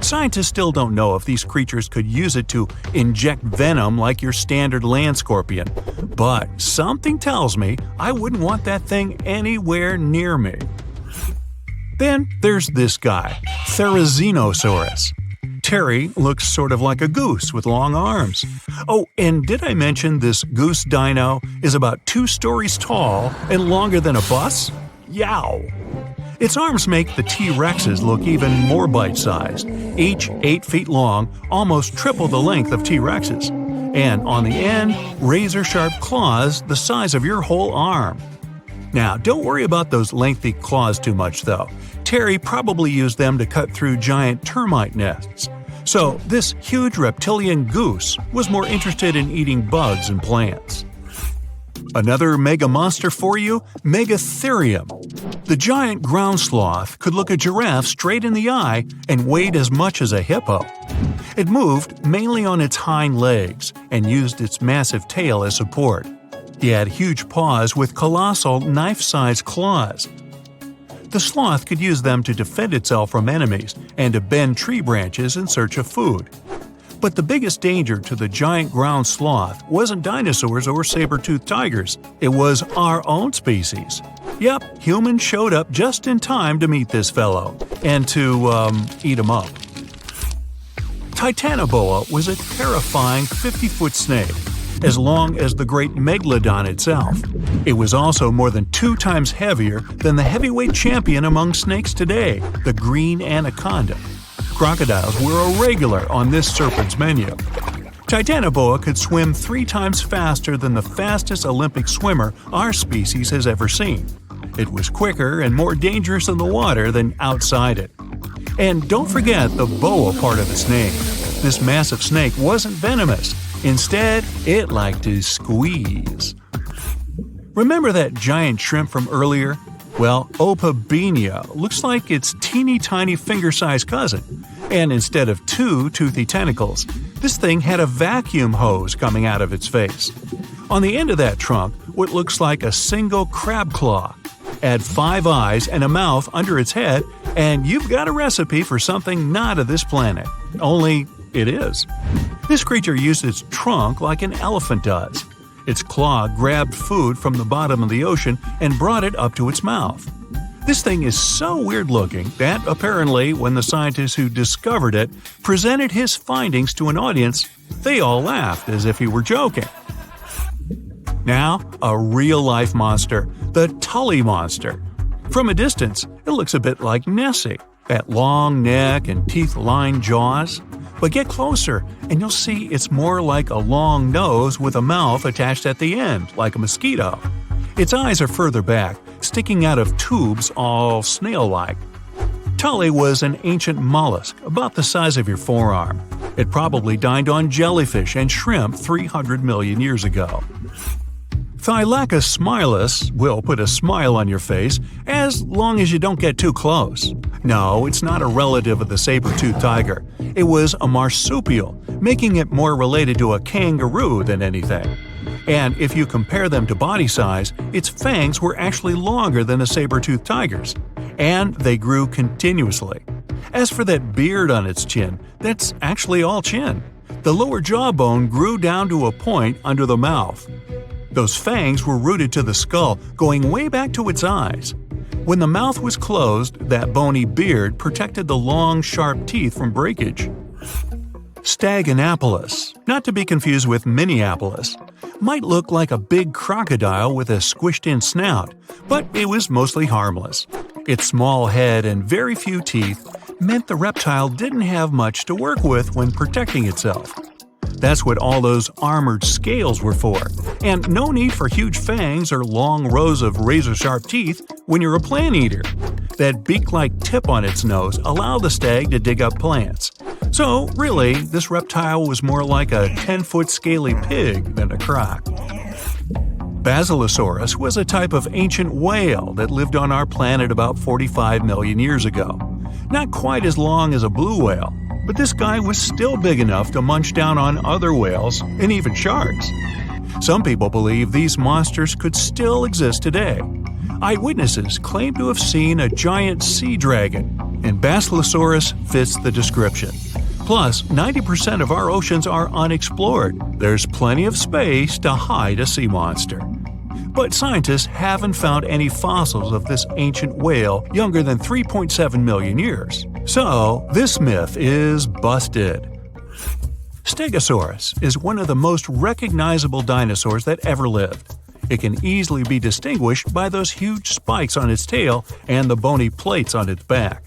Scientists still don't know if these creatures could use it to inject venom like your standard land scorpion, but something tells me I wouldn't want that thing anywhere near me. Then there's this guy, Therizinosaurus. Terry looks sort of like a goose with long arms. Oh, and did I mention this goose dino is about 2 stories tall and longer than a bus? Yow! Its arms make the T-Rexes look even more bite-sized, each 8 feet long, almost triple the length of T-Rexes. And on the end, razor-sharp claws the size of your whole arm. Now, don't worry about those lengthy claws too much, though. Terry probably used them to cut through giant termite nests. So, this huge reptilian goose was more interested in eating bugs and plants. Another mega monster for you, Megatherium. The giant ground sloth could look a giraffe straight in the eye and weighed as much as a hippo. It moved mainly on its hind legs and used its massive tail as support. He had huge paws with colossal knife-sized claws. The sloth could use them to defend itself from enemies and to bend tree branches in search of food. But the biggest danger to the giant ground sloth wasn't dinosaurs or saber-toothed tigers. It was our own species. Yep, humans showed up just in time to meet this fellow and to, eat him up. Titanoboa was a terrifying 50-foot snake, as long as the great megalodon itself. It was also more than 2 times heavier than the heavyweight champion among snakes today, the green anaconda. Crocodiles were a regular on this serpent's menu. Titanoboa could swim 3 times faster than the fastest Olympic swimmer our species has ever seen. It was quicker and more dangerous in the water than outside it. And don't forget the boa part of its name. This massive snake wasn't venomous. Instead, it liked to squeeze. Remember that giant shrimp from earlier? Well, Opabenia looks like its teeny-tiny finger-sized cousin. And instead of 2 toothy tentacles, this thing had a vacuum hose coming out of its face. On the end of that trunk, what looks like a single crab claw. Add 5 eyes and a mouth under its head, and you've got a recipe for something not of this planet. Only it is. This creature used its trunk like an elephant does. Its claw grabbed food from the bottom of the ocean and brought it up to its mouth. This thing is so weird-looking that, apparently, when the scientist who discovered it presented his findings to an audience, they all laughed as if he were joking. Now, a real-life monster, the Tully monster. From a distance, it looks a bit like Nessie, that long neck and teeth-lined jaws. But get closer, and you'll see it's more like a long nose with a mouth attached at the end, like a mosquito. Its eyes are further back, sticking out of tubes all snail-like. Tully was an ancient mollusk about the size of your forearm. It probably dined on jellyfish and shrimp 300 million years ago. Thylacus smilus will put a smile on your face as long as you don't get too close. No, it's not a relative of the saber-toothed tiger. It was a marsupial, making it more related to a kangaroo than anything. And if you compare them to body size, its fangs were actually longer than a saber-toothed tiger's. And they grew continuously. As for that beard on its chin, that's actually all chin. The lower jawbone grew down to a point under the mouth. Those fangs were rooted to the skull, going way back to its eyes. When the mouth was closed, that bony beard protected the long, sharp teeth from breakage. Staganapolis, not to be confused with Minneapolis, might look like a big crocodile with a squished-in snout, but it was mostly harmless. Its small head and very few teeth meant the reptile didn't have much to work with when protecting itself. That's what all those armored scales were for, and no need for huge fangs or long rows of razor-sharp teeth when you're a plant eater. That beak-like tip on its nose allowed the stag to dig up plants. So, really, this reptile was more like a 10-foot scaly pig than a croc. Basilosaurus was a type of ancient whale that lived on our planet about 45 million years ago. Not quite as long as a blue whale, but this guy was still big enough to munch down on other whales and even sharks. Some people believe these monsters could still exist today. Eyewitnesses claim to have seen a giant sea dragon, and Basilosaurus fits the description. Plus, 90% of our oceans are unexplored. There's plenty of space to hide a sea monster. But scientists haven't found any fossils of this ancient whale younger than 3.7 million years. So, this myth is busted. Stegosaurus is one of the most recognizable dinosaurs that ever lived. It can easily be distinguished by those huge spikes on its tail and the bony plates on its back.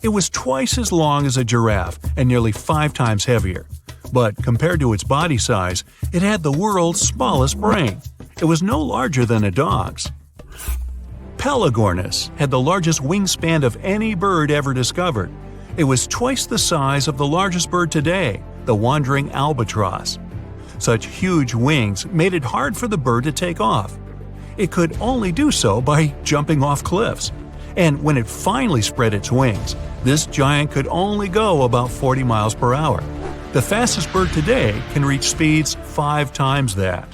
It was twice as long as a giraffe and nearly 5 times heavier. But compared to its body size, it had the world's smallest brain. It was no larger than a dog's. Pelagornis had the largest wingspan of any bird ever discovered. It was twice the size of the largest bird today, the wandering albatross. Such huge wings made it hard for the bird to take off. It could only do so by jumping off cliffs. And when it finally spread its wings, this giant could only go about 40 miles per hour. The fastest bird today can reach speeds 5 times that.